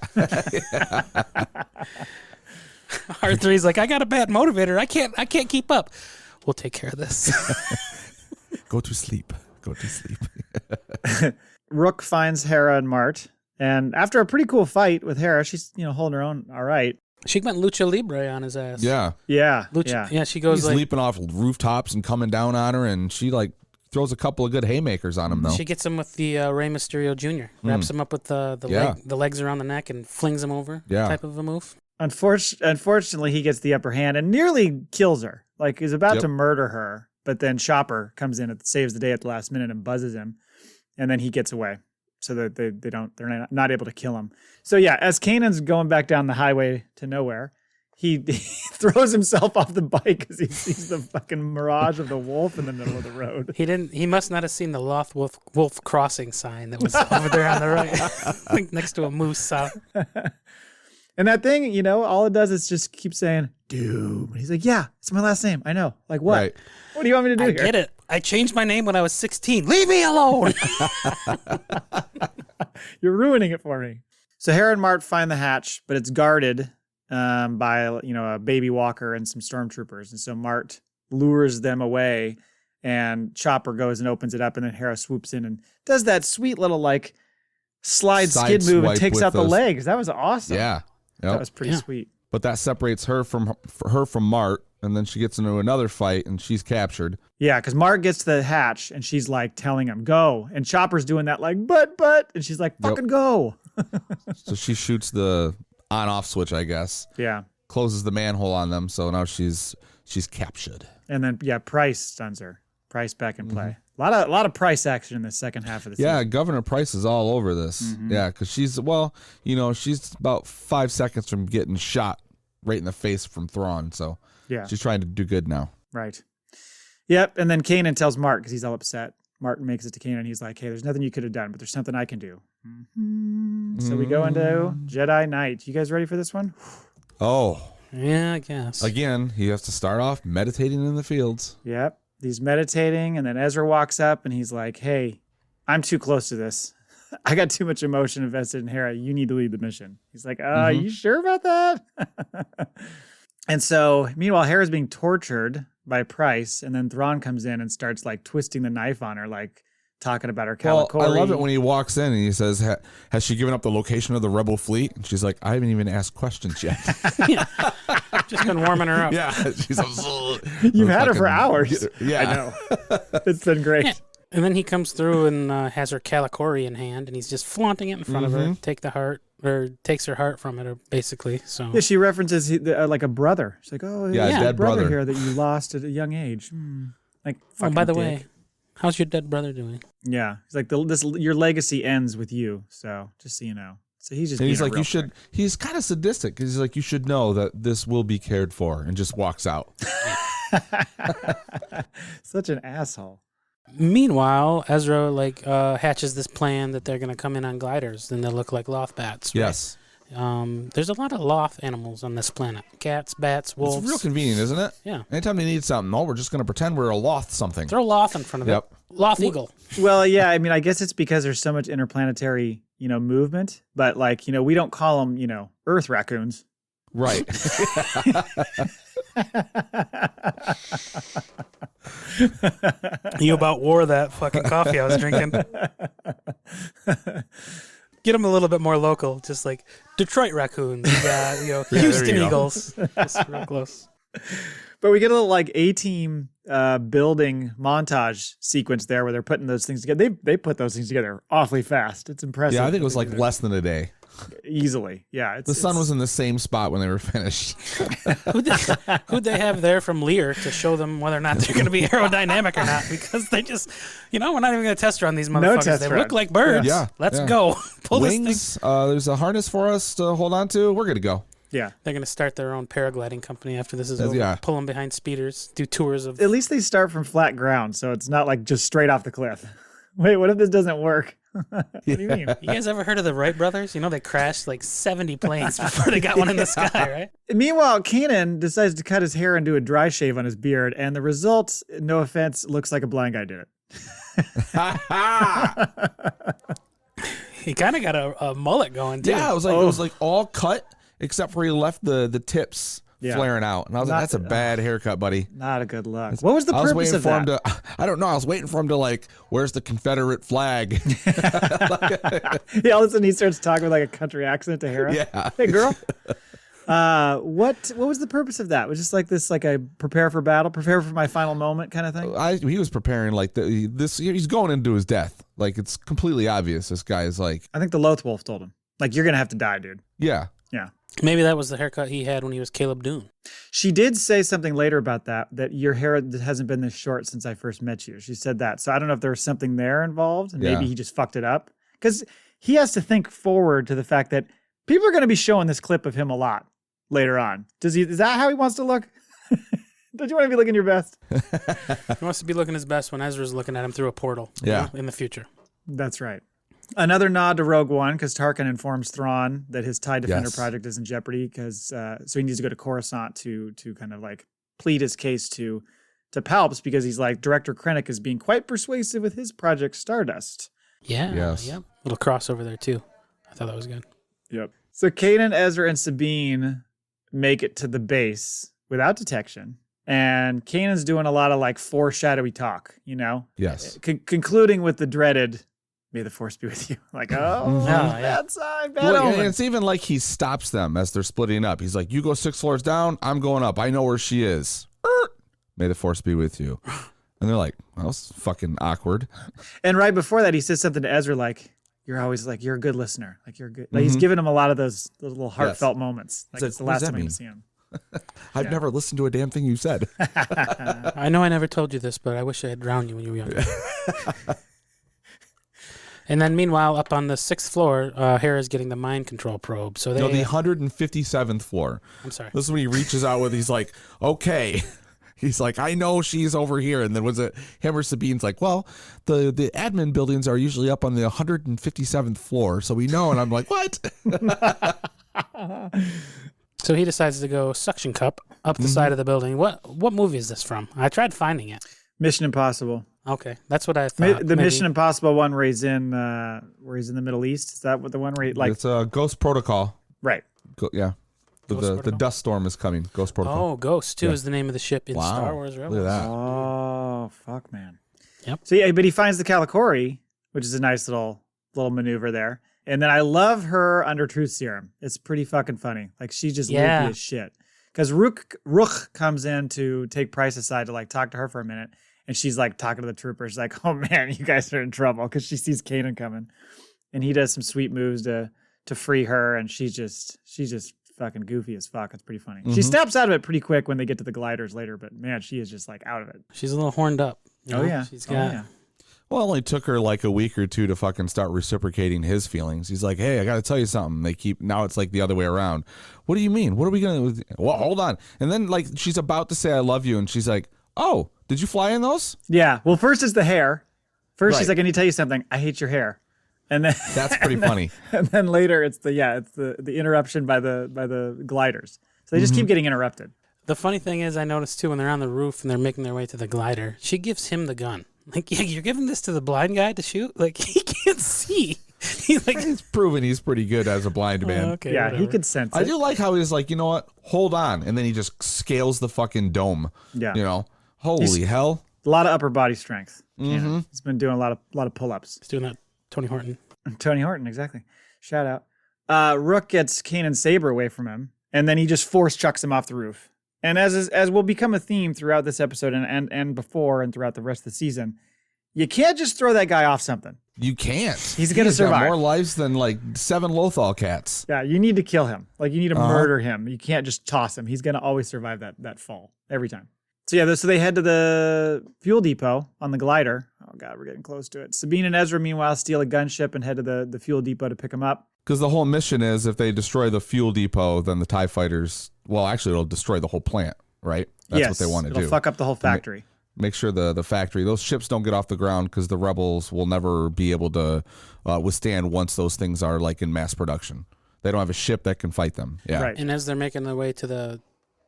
R3's like, I got a bad motivator. I can't keep up. We'll take care of this. Go to sleep. Go to sleep. Rook finds Hera and Mart, and after a pretty cool fight with Hera, she's holding her own all right. She went lucha libre on his ass. Yeah. Yeah. Yeah, she goes He's like leaping off rooftops and coming down on her, and she like throws a couple of good haymakers on him though. She gets him with the Rey Mysterio Jr. Wraps him up with the legs around the neck and flings him over. Type of a move. Unfortunately, he gets the upper hand and nearly kills her. Like he's about to murder her, but then Chopper comes in and saves the day at the last minute and buzzes him, and then he gets away. So that they're not able to kill him. So yeah, as Kanan's going back down the highway to nowhere, he throws himself off the bike because he sees the fucking mirage of the wolf in the middle of the road. He must not have seen the Loth-Wolf crossing sign that was over there on the right, next to a moose sow. And that thing, all it does is just keep saying, Doom. And he's like, yeah, it's my last name. I know. Like, what? Right. What do you want me to do here? I get it. I changed my name when I was 16. Leave me alone. You're ruining it for me. So Hera and Mart find the hatch, but it's guarded by, a baby walker and some stormtroopers. And so Mart lures them away, and Chopper goes and opens it up, and then Hera swoops in and does that sweet little, slide skid move and takes out the legs. That was awesome. Yeah. Yep. That was pretty sweet. But that separates her from Mart, and then she gets into another fight, and she's captured. Yeah, because Mart gets to the hatch, and she's telling him, go. And Chopper's doing that but, and she's like, fucking go. So she shoots the on-off switch, I guess. Yeah. Closes the manhole on them, so now she's captured. And then, Pryce stuns her. Pryce back in play. A lot of Pryce action in the second half of the season. Yeah, Governor Pryce is all over this. Yeah, because she's about 5 seconds from getting shot right in the face from Thrawn, so she's trying to do good now. Right. Yep, and then Kanan tells Mart, because he's all upset. Martin makes it to Kanan. He's like, hey, there's nothing you could have done, but there's something I can do. So we go into Jedi Knight. You guys ready for this one? Oh. Yeah, I guess. Again, he has to start off meditating in the fields. Yep. He's meditating, and then Ezra walks up, and he's like, hey, I'm too close to this. I got too much emotion invested in Hera. You need to lead the mission. He's like, you sure about that? And so, meanwhile, Hera's being tortured by Pryce, and then Thrawn comes in and starts twisting the knife on her, talking about her Kalikori. Well, I love it when he walks in and he says, has she given up the location of the rebel fleet? And she's like, I haven't even asked questions yet. Just been warming her up. Yeah. She's like, you've had her for hours. Yeah. I know. It's been great. Yeah. And then he comes through and has her Kalikori in hand, and he's just flaunting it in front of her. Takes her heart from her, basically. So yeah, she references like a brother. She's like, oh, yeah, dead brother here that you lost at a young age. Like, by the way, how's your dead brother doing? Yeah, he's like, your legacy ends with you. So just so you know. So he's just. And he's like, you should. He's kind of sadistic because he's like, you should know that this will be cared for, and just walks out. Such an asshole. Meanwhile, Ezra hatches this plan that they're going to come in on gliders and they'll look like Loth bats. Right? Yes. There's a lot of Loth animals on this planet. Cats, bats, wolves. It's real convenient, isn't it? Yeah. Anytime they need something, we're just going to pretend we're a Loth something. Throw Loth in front of it. Loth eagle. Well, yeah. I mean, I guess it's because there's so much interplanetary, movement. But we don't call them, Earth raccoons. Right. You about wore that fucking coffee I was drinking. Get them a little bit more local, just like Detroit raccoons, Houston Eagles, just real close. But we get a little A-team building montage sequence there where they're putting those things together. They put those things together awfully fast. It's impressive. Yeah, I think it was less than a day. Easily, yeah. The sun was in the same spot when they were finished. Who'd they have there from Lear to show them whether or not they're going to be aerodynamic or not? Because they just, we're not even going to test run these motherfuckers. They look like birds. Yeah. Let's go. Pull Wings, this thing. There's a harness for us to hold on to. We're good to go. Yeah. They're going to start their own paragliding company after this is over. Yeah. Pull them behind speeders, do tours of... At least they start from flat ground, so it's not just straight off the cliff. Wait, what if this doesn't work? What do you mean? You guys ever heard of the Wright brothers? They crashed 70 planes before they got one in the sky, right? Meanwhile, Kanan decides to cut his hair and do a dry shave on his beard, and the result, no offense, looks like a blind guy did it. He kind of got a mullet going, too. Yeah, it was all cut, except for he left the tips flaring out. And I was like, that's a bad haircut, buddy. Not a good look. What was the purpose of that? I don't know. I was waiting for him to like, where's the Confederate flag? Yeah, all of a sudden he starts talking with like a country accent to Hera. Yeah. Hey, girl. What was the purpose of that? Was just like this, like a prepare for battle, prepare for my final moment kind of thing? He was preparing like he's going into his death. Like it's completely obvious. This guy is like, I think the Loth Wolf told him, like, you're going to have to die, dude. Yeah. Yeah. Maybe that was the haircut he had when he was Caleb Dune. She did say something later about that your hair hasn't been this short since I first met you. She said that. So I don't know if there was something there involved, and maybe he just fucked it up. Because he has to think forward to the fact that people are going to be showing this clip of him a lot later on. Is that how he wants to look? Don't you want to be looking your best? He wants to be looking his best when Ezra's looking at him through a portal. In the future. That's right. Another nod to Rogue One, because Tarkin informs Thrawn that his TIE Defender project is in jeopardy, because so he needs to go to Coruscant to kind of like plead his case to Palps, because he's like, Director Krennic is being quite persuasive with his project Stardust. Yeah. Yes. Yep. Little crossover there too. I thought that was good. Yep. So Kanan, Ezra, and Sabine make it to the base without detection. And Kanan's doing a lot of like foreshadowy talk, you know? Yes. Concluding with the dreaded, may the force be with you. Like, bad sign, bad omen. And it's even like he stops them as they're splitting up. He's like, you go 6 floors down, I'm going up. I know where she is. May the force be with you. And they're like, well, that's fucking awkward. And right before that, he says something to Ezra like, you're always like, you're a good listener. Like, you're good. Like, he's giving him a lot of those little heartfelt moments. Like, it's the last time I see him. I've never listened to a damn thing you said. I know I never told you this, but I wish I had drowned you when you were younger. And then meanwhile, up on the 6th floor, Hera's getting the mind control probe. So the 157th floor. I'm sorry. This is when he reaches out with, he's like, okay. He's like, I know she's over here. And then was it him or Sabine's like, well, the admin buildings are usually up on the 157th floor. So we know. And I'm like, what? So he decides to go suction cup up the side of the building. What movie is this from? I tried finding it. Mission Impossible. Okay, that's what I thought. The Mission Impossible one where he's in the Middle East. Is that what the one where he, like? It's a Ghost Protocol. Right. Yeah. The dust storm is coming. Ghost Protocol. Oh, Ghost too is the name of the ship in Star Wars Rebels. Look at that. Oh, fuck, man. Yep. So yeah, but he finds the Calicori, which is a nice little maneuver there. And then I love her under Truth Serum. It's pretty fucking funny. Like, she's just loopy as shit. Because Rook comes in to take Pryce aside to like talk to her for a minute. And she's like talking to the troopers, like, oh man, you guys are in trouble, because she sees Kanan coming. And he does some sweet moves to free her, and she's just fucking goofy as fuck. It's pretty funny. She snaps out of it pretty quick when they get to the gliders later, but man, she is just like out of it. She's a little horned up. Oh yeah. She's got Well, it only took her like a week or two to fucking start reciprocating his feelings. He's like, hey, I got to tell you something. Now it's like the other way around. What do you mean? What are we going to, well, hold on. And then like she's about to say, I love you. And she's like, oh, did you fly in those? Yeah. Well, first it's the hair. First she's like, I need to tell you something. I hate your hair. And then that's pretty funny. And then later it's the interruption by the gliders. So they just keep getting interrupted. The funny thing is, I noticed too, when they're on the roof and they're making their way to the glider, she gives him the gun. Like, yeah, you're giving this to the blind guy to shoot? Like, he can't see. He's proven he's pretty good as a blind man. Okay, yeah, whatever. he could sense it. I do like how he's like, you know what? Hold on. And then he just scales the fucking dome. Yeah. You know? Holy hell. A lot of upper body strength. Mm-hmm. He's been doing a lot of pull-ups. He's doing that. Tony Horton. Tony Horton, exactly. Shout out. Rook gets Kanan's saber away from him, and then he just force chucks him off the roof. And as will become a theme throughout this episode and before and throughout the rest of the season, you can't just throw that guy off something. You can't. He's going to survive. Got more lives than like 7 Lothal cats. Yeah, you need to kill him. Like, you need to murder him. You can't just toss him. He's going to always survive that fall every time. So yeah, so they head to the fuel depot on the glider. Oh God, we're getting close to it. Sabine and Ezra, meanwhile, steal a gunship and head to the fuel depot to pick him up. Because the whole mission is, if they destroy the fuel depot, then the TIE fighters, well, actually, it'll destroy the whole plant, right? That's what they want to do. It'll fuck up the whole factory. Make sure the factory, those ships don't get off the ground, because the rebels will never be able to withstand once those things are like in mass production. They don't have a ship that can fight them. Yeah. Right. And as they're making their way to the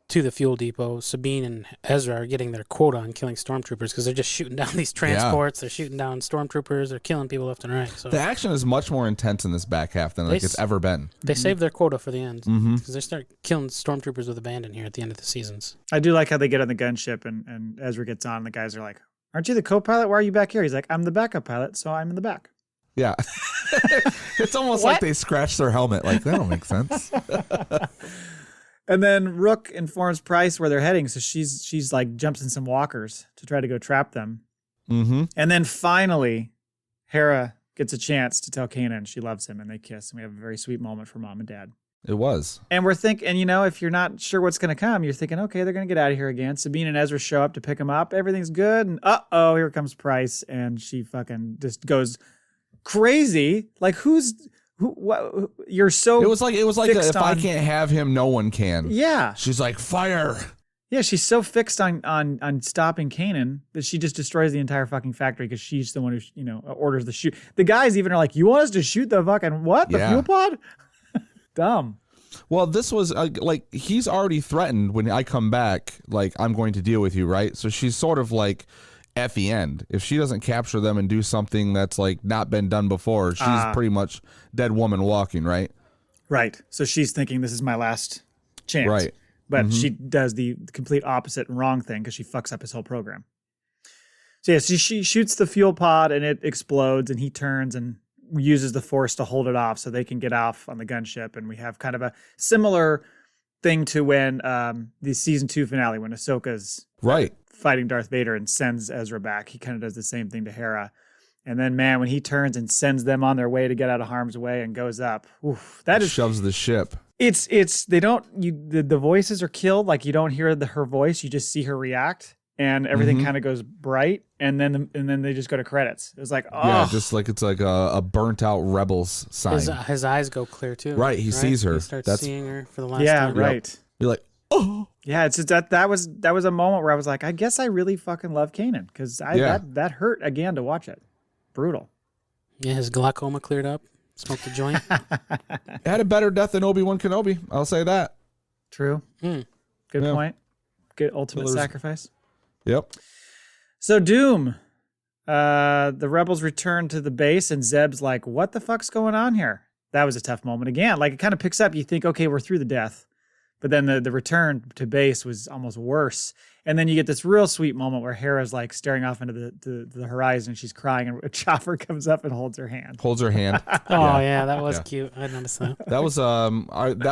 to the fuel depot, Sabine and Ezra are getting their quota on killing stormtroopers because they're just shooting down these transports. They're shooting down stormtroopers. They're killing people left and right. So the action is much more intense in this back half than it's ever been. They saved their quota for the end because they start killing stormtroopers with abandon here at the end of the seasons. I do like how they get on the gunship and Ezra gets on. And the guys are like, "Aren't you the co-pilot? Why are you back here?" He's like, "I'm the backup pilot, so I'm in the back." Yeah. It's almost like they scratched their helmet. Like, that don't make sense. And then Rook informs Pryce where they're heading, so she's like jumps in some walkers to try to go trap them. Mm-hmm. And then finally, Hera gets a chance to tell Kanan she loves him, and they kiss, and we have a very sweet moment for Mom and Dad. It was. And we're thinking, if you're not sure what's going to come, you're thinking, okay, they're going to get out of here again. Sabine and Ezra show up to pick him up. Everything's good, and here comes Pryce, and she fucking just goes crazy. Like, what, you're so it was like if I on, can't have him, no one can. Yeah. She's like, fire. Yeah, she's so fixed on stopping Kanan that she just destroys the entire fucking factory because she's the one who orders the shoot. The guys even are like, "You want us to shoot the fucking what? The fuel pod?" Dumb. Well, this was like he's already threatened when I come back. Like, I'm going to deal with you, right? So she's sort of like at the end. If she doesn't capture them and do something that's like not been done before, she's pretty much dead woman walking, right? Right. So she's thinking this is my last chance. Right. But she does the complete opposite and wrong thing because she fucks up his whole program. So yeah, she shoots the fuel pod and it explodes and he turns and uses the force to hold it off so they can get off on the gunship. And we have kind of a similar thing to when the season 2 finale, when Ahsoka's fighting Darth Vader and sends Ezra back. He kind of does the same thing to Hera. And then, man, when he turns and sends them on their way to get out of harm's way and goes up, shoves the ship. The voices are killed. Like, you don't hear her voice. You just see her react and everything kind of goes bright. And then they just go to credits. It was like, yeah, just like it's like a burnt out Rebels sign. His eyes go clear too. Right. He sees her. He starts seeing her for the last time. Yeah, right. You're like, oh. Yeah, it's just that was a moment where I was like, I guess I really fucking love Kanan because that hurt again to watch it. Brutal. Yeah, his glaucoma cleared up. Smoked a joint. Had a better death than Obi-Wan Kenobi. I'll say that. True. Good point. Good ultimate sacrifice. Yep. So Doom, the rebels return to the base and Zeb's like, what the fuck's going on here? That was a tough moment again. Like, it kind of picks up. You think, okay, we're through the death. But then the return to base was almost worse. And then you get this real sweet moment where Hera's like staring off into the horizon and she's crying and a chopper comes up and holds her hand. That was cute. I noticed that. That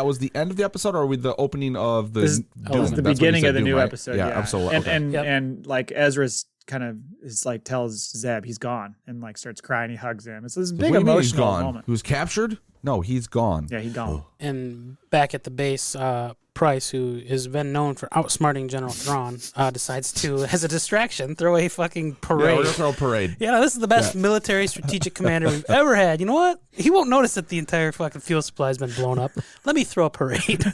was the end of the episode, or with the opening of the This is the beginning of the new episode. Yeah, absolutely. And like Ezra's kind of is like tells Zeb he's gone and like starts crying. He hugs him. It's this big emotional moment. He was captured? No, he's gone. Yeah, he's gone. And back at the base, Pryce, who has been known for outsmarting General Thrawn, decides to, as a distraction, throw a fucking parade. Yeah, we're gonna throw a parade. Yeah, this is the best military strategic commander we've ever had. You know what? He won't notice that the entire fucking fuel supply has been blown up. Let me throw a parade.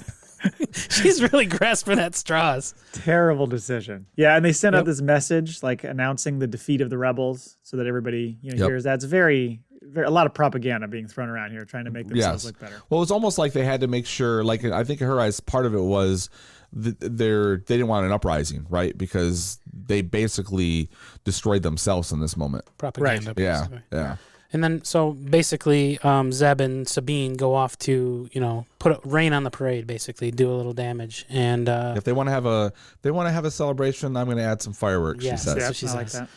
She's really grasping at straws. Terrible decision. Yeah, and they sent out this message like announcing the defeat of the rebels so that everybody hears that. It's very a lot of propaganda being thrown around here trying to make themselves look better. Well, it's almost like they had to make sure, like, I think her eyes, part of it was they didn't want an uprising, right? Because they basically destroyed themselves in this moment. Propaganda. Right. Yeah. And then, so basically, Zeb and Sabine go off to, put rain on the parade, basically, do a little damage. And if they want to have a celebration, I'm going to add some fireworks. Yeah, she says. That's what she says. Like that.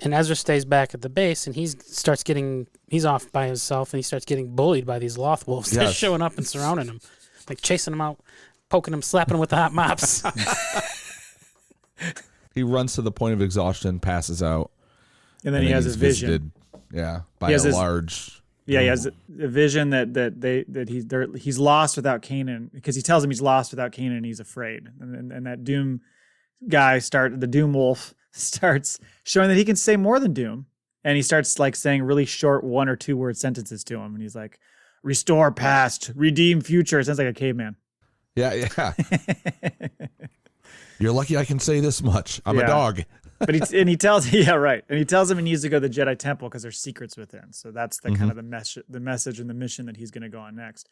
And Ezra stays back at the base, and he's off by himself, and he starts getting bullied by these Loth wolves. They're showing up and surrounding him, like chasing him out, poking him, slapping him with the hot mops. He runs to the point of exhaustion, passes out, and then he has his vision. By a large. Yeah, he has a vision that he's lost without Kanan, because he tells him he's lost without Kanan and he's afraid. And that Doom guy the Doom wolf starts showing that he can say more than Doom. And he starts like saying really short 1 or 2 word sentences to him. And he's like, restore past, redeem future. It sounds like a caveman. Yeah. You're lucky I can say this much. I'm a dog. But he tells him he needs to go to the Jedi Temple because there's secrets within. So that's the kind of the message and the mission that he's going to go on next.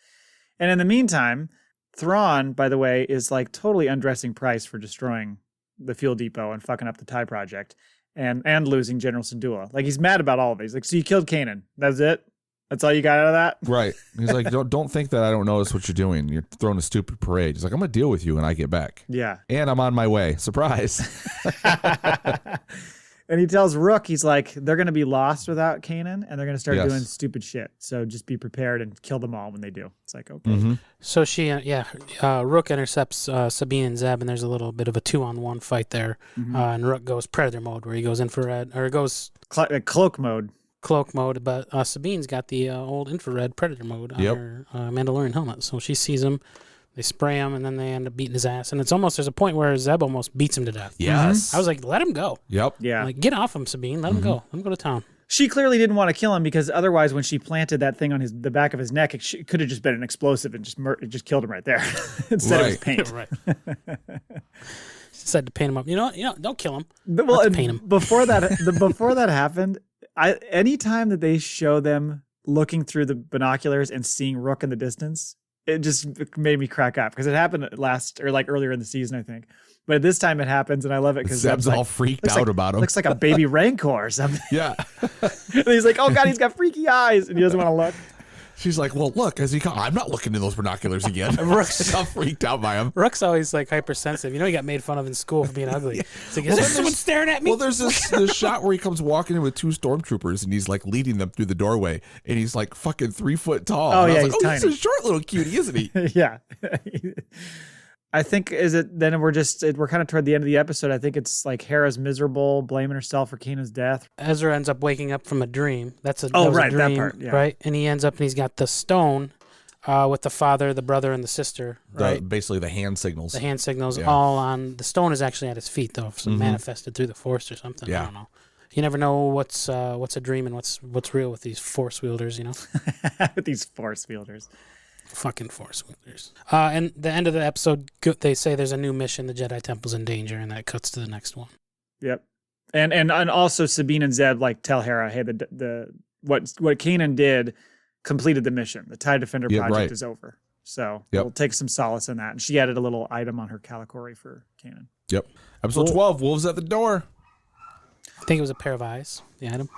And in the meantime, Thrawn, by the way, is like totally undressing Pryce for destroying the fuel depot and fucking up the TIE project and losing General Syndulla. Like, he's mad about all of it. He's like, so you killed Kanan. That's it? That's all you got out of that? Right. He's like, don't think that I don't notice what you're doing. You're throwing a stupid parade. He's like, I'm going to deal with you when I get back. Yeah. And I'm on my way. Surprise. And he tells Rook, he's like, they're going to be lost without Kanan, and they're going to start Yes. doing stupid shit. So just be prepared and kill them all when they do. It's like, okay. So she, Rook intercepts Sabine and Zeb, and there's a little bit of a 2-on-1 fight there. And Rook goes predator mode, where he goes infrared, or goes Cloak mode. cloak mode. But Sabine's got the old infrared predator mode on her Mandalorian helmet. So she sees him, they spray him, and then they end up beating his ass. And it's almost, there's a point where Zeb almost beats him to death. Yes. I was like, let him go. Yep. Yeah. Like, get off him, Sabine. Let him go. Let him go to town. She clearly didn't want to kill him because otherwise, when she planted that thing on the back of his neck, it could have just been an explosive and just killed him right there. Instead it was paint. Right. She said to paint him up. You know, don't kill him. Well, Let's paint him. Before that happened, anytime that they show them looking through the binoculars and seeing Rook in the distance, it just made me crack up because it happened earlier in the season, I think. But this time it happens, and I love it because Zeb's all freaked out about him. Looks like a baby Rancor or something. Yeah. And he's like, oh God, he's got freaky eyes, and he doesn't want to look. She's like, well, look, I'm not looking in those binoculars again. Rook's all freaked out by him. Rook's always like hypersensitive. You know, he got made fun of in school for being ugly. It's like, is there someone staring at me? Well, there's this shot where he comes walking in with 2 stormtroopers and he's like leading them through the doorway and he's like fucking 3 foot tall. Oh, and yeah, I was like, he's he's a short little cutie, isn't he? Yeah. I think we're kind of toward the end of the episode. I think it's like Hera's miserable, blaming herself for Kanan's death. Ezra ends up waking up from a dream. That was right, a that dream, part, yeah. right? And he ends up and he's got the stone with the father, the brother, and the sister. Right, Basically the hand signals. the hand signals all on. The stone is actually at his feet though, so manifested through the Force or something. Yeah. I don't know. You never know what's a dream and what's real with these Force wielders. You know, With these Force wielders. fucking Force wielders. And the end of the episode, they say there's a new mission. The Jedi Temple's in danger, and that cuts to the next one. Yep. And also Sabine and Zeb like tell Hera, hey, what Kanan did completed the mission. The TIE Defender project is over. So we'll take some solace in that. And she added a little item on her Calicori for Kanan. Yep. Episode 12, Wolves at the Door. I think it was a pair of eyes. The item.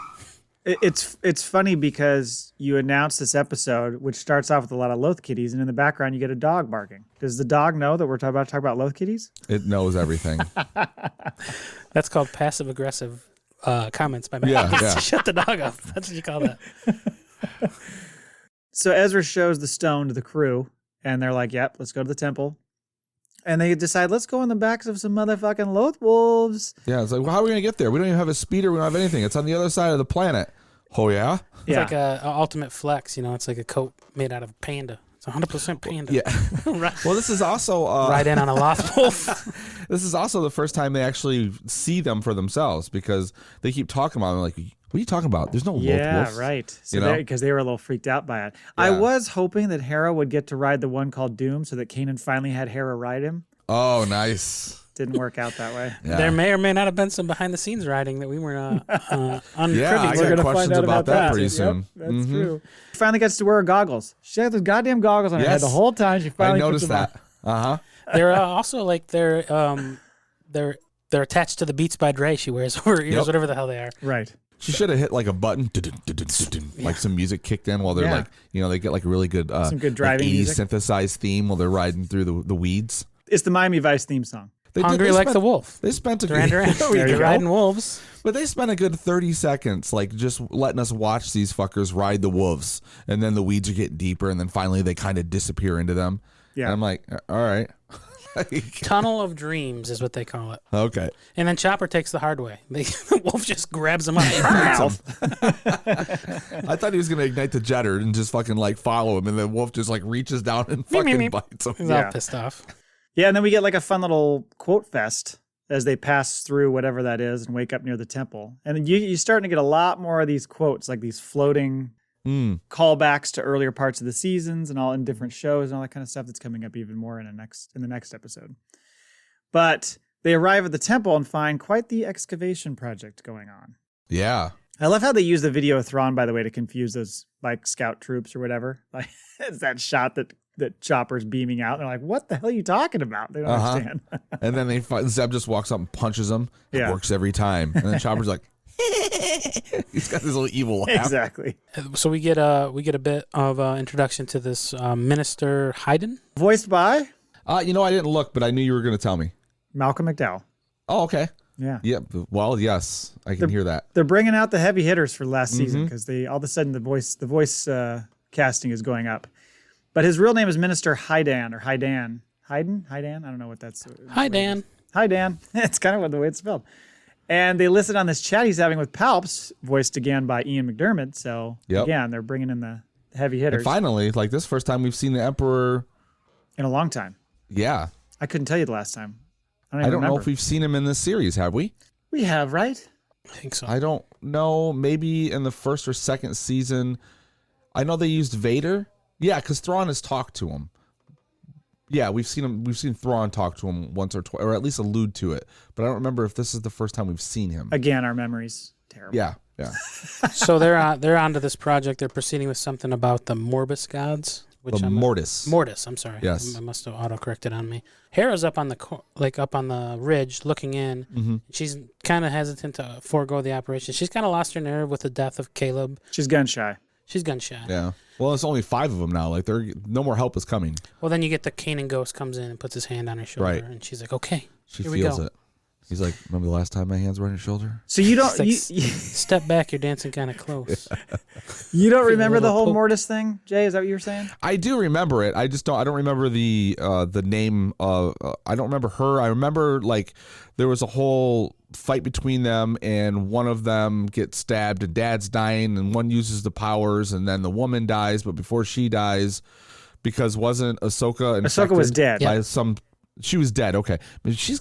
It's funny because you announce this episode, which starts off with a lot of Loth kitties, and in the background you get a dog barking. Does the dog know that we're about to talk about Loth kitties? It knows everything. That's called passive aggressive comments by Matt. Yeah. Shut the dog up. That's what you call that. So Ezra shows the stone to the crew, and they're like, yep, let's go to the temple. And they decide, let's go in the backs of some motherfucking Loth wolves. Yeah, it's like, well, how are we going to get there? We don't even have a speeder. We don't have anything. It's on the other side of the planet. Oh, yeah? It's like a ultimate flex, you know. It's like a coat made out of panda. It's 100% panda. Yeah. Right. Well, this is also... Ride in on a Loth wolf. This is also the first time they actually see them for themselves because they keep talking about them like, what are you talking about? There's no Loth wolves. Yeah, right. So because they were a little freaked out by it. Yeah. I was hoping that Hera would get to ride the one called Doom so that Kanan finally had Hera ride him. Oh, nice. Didn't work out that way. Yeah. There may or may not have been some behind-the-scenes riding that we were unprivy yeah, I We're got questions about that pretty soon. Yep, that's true. She finally gets to wear her goggles. She had those goddamn goggles on her head the whole time. She finally noticed that. Uh-huh. They're also like they're attached to the Beats by Dre she wears over her ears, whatever the hell they are. Right. She should have hit like a button, like some music kicked in while they're like, they get like a really good, some good driving like 80s music. synthesized theme while they're riding through the weeds. It's the Miami Vice theme song. Hungry like the wolf. They spent a good riding wolves. But they spent a good 30 seconds like just letting us watch these fuckers ride the wolves, and then the weeds are getting deeper, and then finally they kind of disappear into them. Yeah, and I'm like, all right. Tunnel of Dreams is what they call it. Okay. And then Chopper takes the hard way. The wolf just grabs him up. I thought he was going to ignite the jetter and just fucking like follow him, and the wolf just like reaches down and fucking bites him. He's all pissed off. Yeah, and then we get like a fun little quote fest as they pass through whatever that is and wake up near the temple. And you're starting to get a lot more of these quotes, like these floating callbacks to earlier parts of the seasons and all in different shows and all that kind of stuff that's coming up even more in the next episode. But they arrive at the temple and find quite the excavation project going on. Yeah. I love how they use the video of Thrawn, by the way, to confuse those like scout troops or whatever. Like it's that shot that that Chopper's beaming out. They're like, what the hell are you talking about? They don't understand. And then Zeb just walks up and punches him. It works every time. And then Chopper's like, he's got this little evil laugh. Exactly. So we get a bit of introduction to this Minister Hayden. Voiced by? I didn't look, but I knew you were going to tell me. Malcolm McDowell. Oh, okay. Yeah. Yeah. Well, yes, I can hear that. They're bringing out the heavy hitters for last season because they all of a sudden the voice casting is going up. But his real name is Minister Hayden or Haydan. Hayden? I don't know what that's. Hi, Dan. Hi, Dan. It's kind of the way it's spelled. And they listed on this chat he's having with Palps, voiced again by Ian McDermott. So again, they're bringing in the heavy hitters. And finally, like this first time we've seen the Emperor in a long time. Yeah. I couldn't tell you the last time. I don't know if we've seen him in this series, have we? We have, right? I think so. I don't know. Maybe in the first or second season. I know they used Vader. Yeah, because Thrawn has talked to him. Yeah, we've seen Thrawn talk to him once or twice, or at least allude to it. But I don't remember if this is the first time we've seen him. Again, our memory's terrible. Yeah. So they're onto this project. They're proceeding with something about the Mortis Gods. Mortis. Mortis, I'm sorry. Yes. I must have auto-corrected on me. Hera's up on the ridge looking in. Mm-hmm. She's kind of hesitant to forego the operation. She's kind of lost her nerve with the death of Caleb. She's gun shy. She's gun shy. Yeah. Well, it's only 5 of them now. Like, no more help is coming. Well, then you get the Kanan ghost comes in and puts his hand on her shoulder. Right. And she's like, okay, She here feels we go. it. He's like, remember the last time my hands were on your shoulder? So you don't Like, step back, you're dancing kind of close. you don't remember the whole poke. Mortis thing, Jay? Is that what you were saying? I do remember it. I don't remember the name of. I don't remember her. I remember like there was a whole fight between them, and one of them gets stabbed, and Dad's dying, and one uses the powers, and then the woman dies, but before she dies, because wasn't Ahsoka infected Ahsoka was dead. by some. She was dead. Okay, but she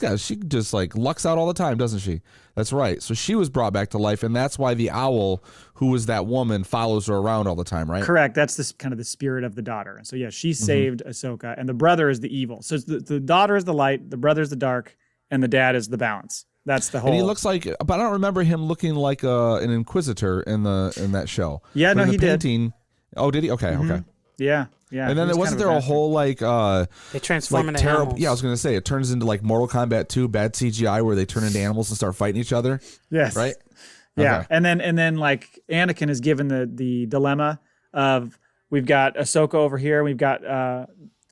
just like lucks out all the time, doesn't she? That's right. So she was brought back to life, and that's why the owl, who was that woman, follows her around all the time, right? Correct. That's this kind of the spirit of the daughter. And so yeah, she saved Ahsoka, and the brother is the evil. So it's the daughter is the light, the brother is the dark, and the dad is the balance. That's the whole. And he looks like, but I don't remember him looking like an inquisitor in that show. Yeah, but no, in the he did. painting, oh, did he? Okay, okay. Yeah, yeah. And then he was wasn't kind of there a bastard. whole like They transform like into terrible? animals. Yeah, I was gonna say it turns into like Mortal Kombat 2 bad CGI where they turn into animals and start fighting each other. Yes. Right. Yeah, Okay. and then like Anakin is given the dilemma of we've got Ahsoka over here, we've got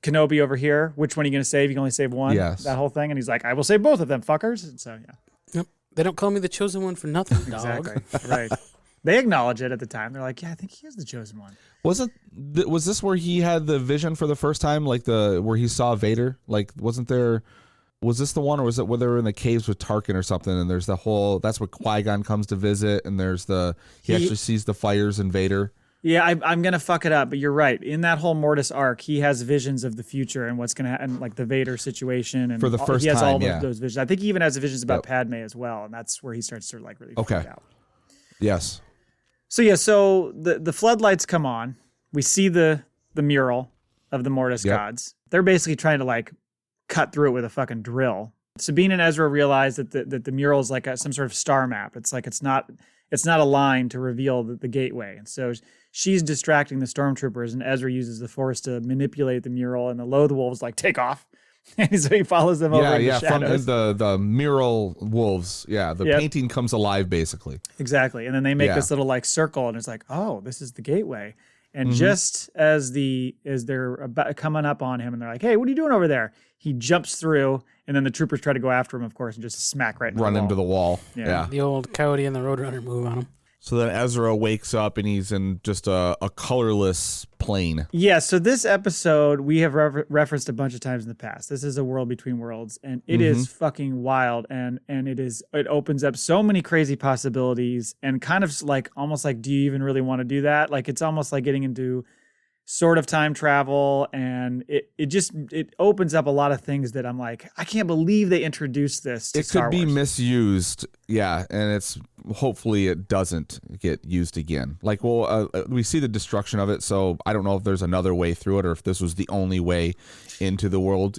Kenobi over here. Which one are you going to save? You can only save one. Yes. That whole thing, and he's like, I will save both of them, fuckers. And so yeah, Yep. They don't call me the chosen one for nothing, dog. exactly. Right. They acknowledge it at the time. They're like, yeah, I think he is the chosen one. Was this where he had the vision for the first time, like where he saw Vader? Like, wasn't there? Was this the one, or was it where they were in the caves with Tarkin or something? And there's the whole. That's where Qui-Gon comes to visit, and there's he actually sees the fires in Vader. Yeah, I'm gonna fuck it up, but you're right. In that whole Mortis arc, he has visions of the future and what's gonna happen, like the Vader situation, and For the first he has all time, those visions. I think he even has visions about Padme as well, and that's where he starts to like really freak out. Yes. So yeah, so the floodlights come on. We see the mural of the Mortis Gods. They're basically trying to like cut through it with a fucking drill. Sabine and Ezra realize that the mural is like some sort of star map. It's like it's not a line to reveal the gateway. And so she's distracting the stormtroopers, and Ezra uses the Force to manipulate the mural, and the Loth-Wolves like take off. And so he follows them over in the shadows. From the mural wolves. Yeah, the painting comes alive basically. Exactly. And then they make this little like circle, and it's like, oh, this is the gateway. And just as they're about coming up on him, and they're like, hey, what are you doing over there? He jumps through, and then the troopers try to go after him, of course, and just smack right into Into the wall. Yeah. The old Coyote and the Roadrunner move on him. So then Ezra wakes up and he's in just a colorless plane. Yeah, so this episode we have referenced a bunch of times in the past. This is a world between worlds, and it is fucking wild, and it opens up so many crazy possibilities, and kind of like almost like, do you even really want to do that? Like it's almost like getting into sort of time travel, and it opens up a lot of things that I'm like, I can't believe they introduced this to It Star could be Wars. misused, yeah, and it's hopefully it doesn't get used again. Like, well, we see the destruction of it, so I don't know if there's another way through it or if this was the only way into the world,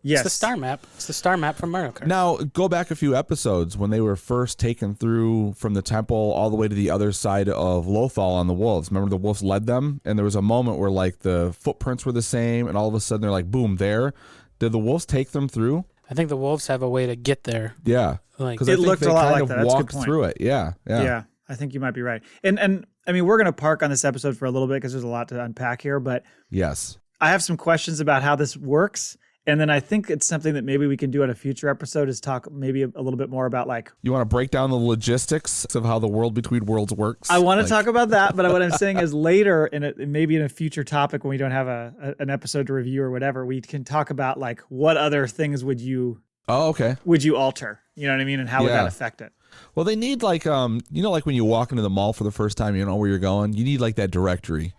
Yes. It's the star map. It's the star map from Mario Kart. Now, go back a few episodes when they were first taken through from the temple all the way to the other side of Lothal on the wolves. Remember the wolves led them? And there was a moment where, like, the footprints were the same, and all of a sudden they're like, boom, there. Did the wolves take them through? I think the wolves have a way to get there. Yeah. Like, Because It I think looked they a lot kind like of that. That's a good walked point. through it. Yeah. Yeah, I think you might be right. And I mean, we're going to park on this episode for a little bit because there's a lot to unpack here, but Yes. I have some questions about how this works. And then I think it's something that maybe we can do on a future episode is talk maybe a little bit more about like. You want to break down the logistics of how the world between worlds works? I want to talk about that, but what I'm saying is later maybe in a future topic when we don't have an episode to review or whatever, we can talk about like what other things would you alter? You know what I mean? And how would that affect it? Well, they need like like when you walk into the mall for the first time, you know where you're going. You need like that directory.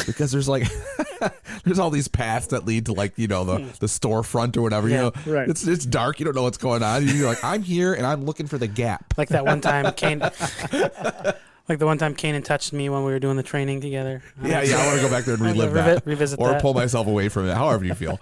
Because there's like there's all these paths that lead to like the storefront or whatever. right. It's dark. You don't know what's going on. You're like, I'm here and I'm looking for the Gap. like that one time Kanan touched me when we were doing the training together. Yeah. I want to go back there and relive that, revisit or that. pull myself away from it. However you feel.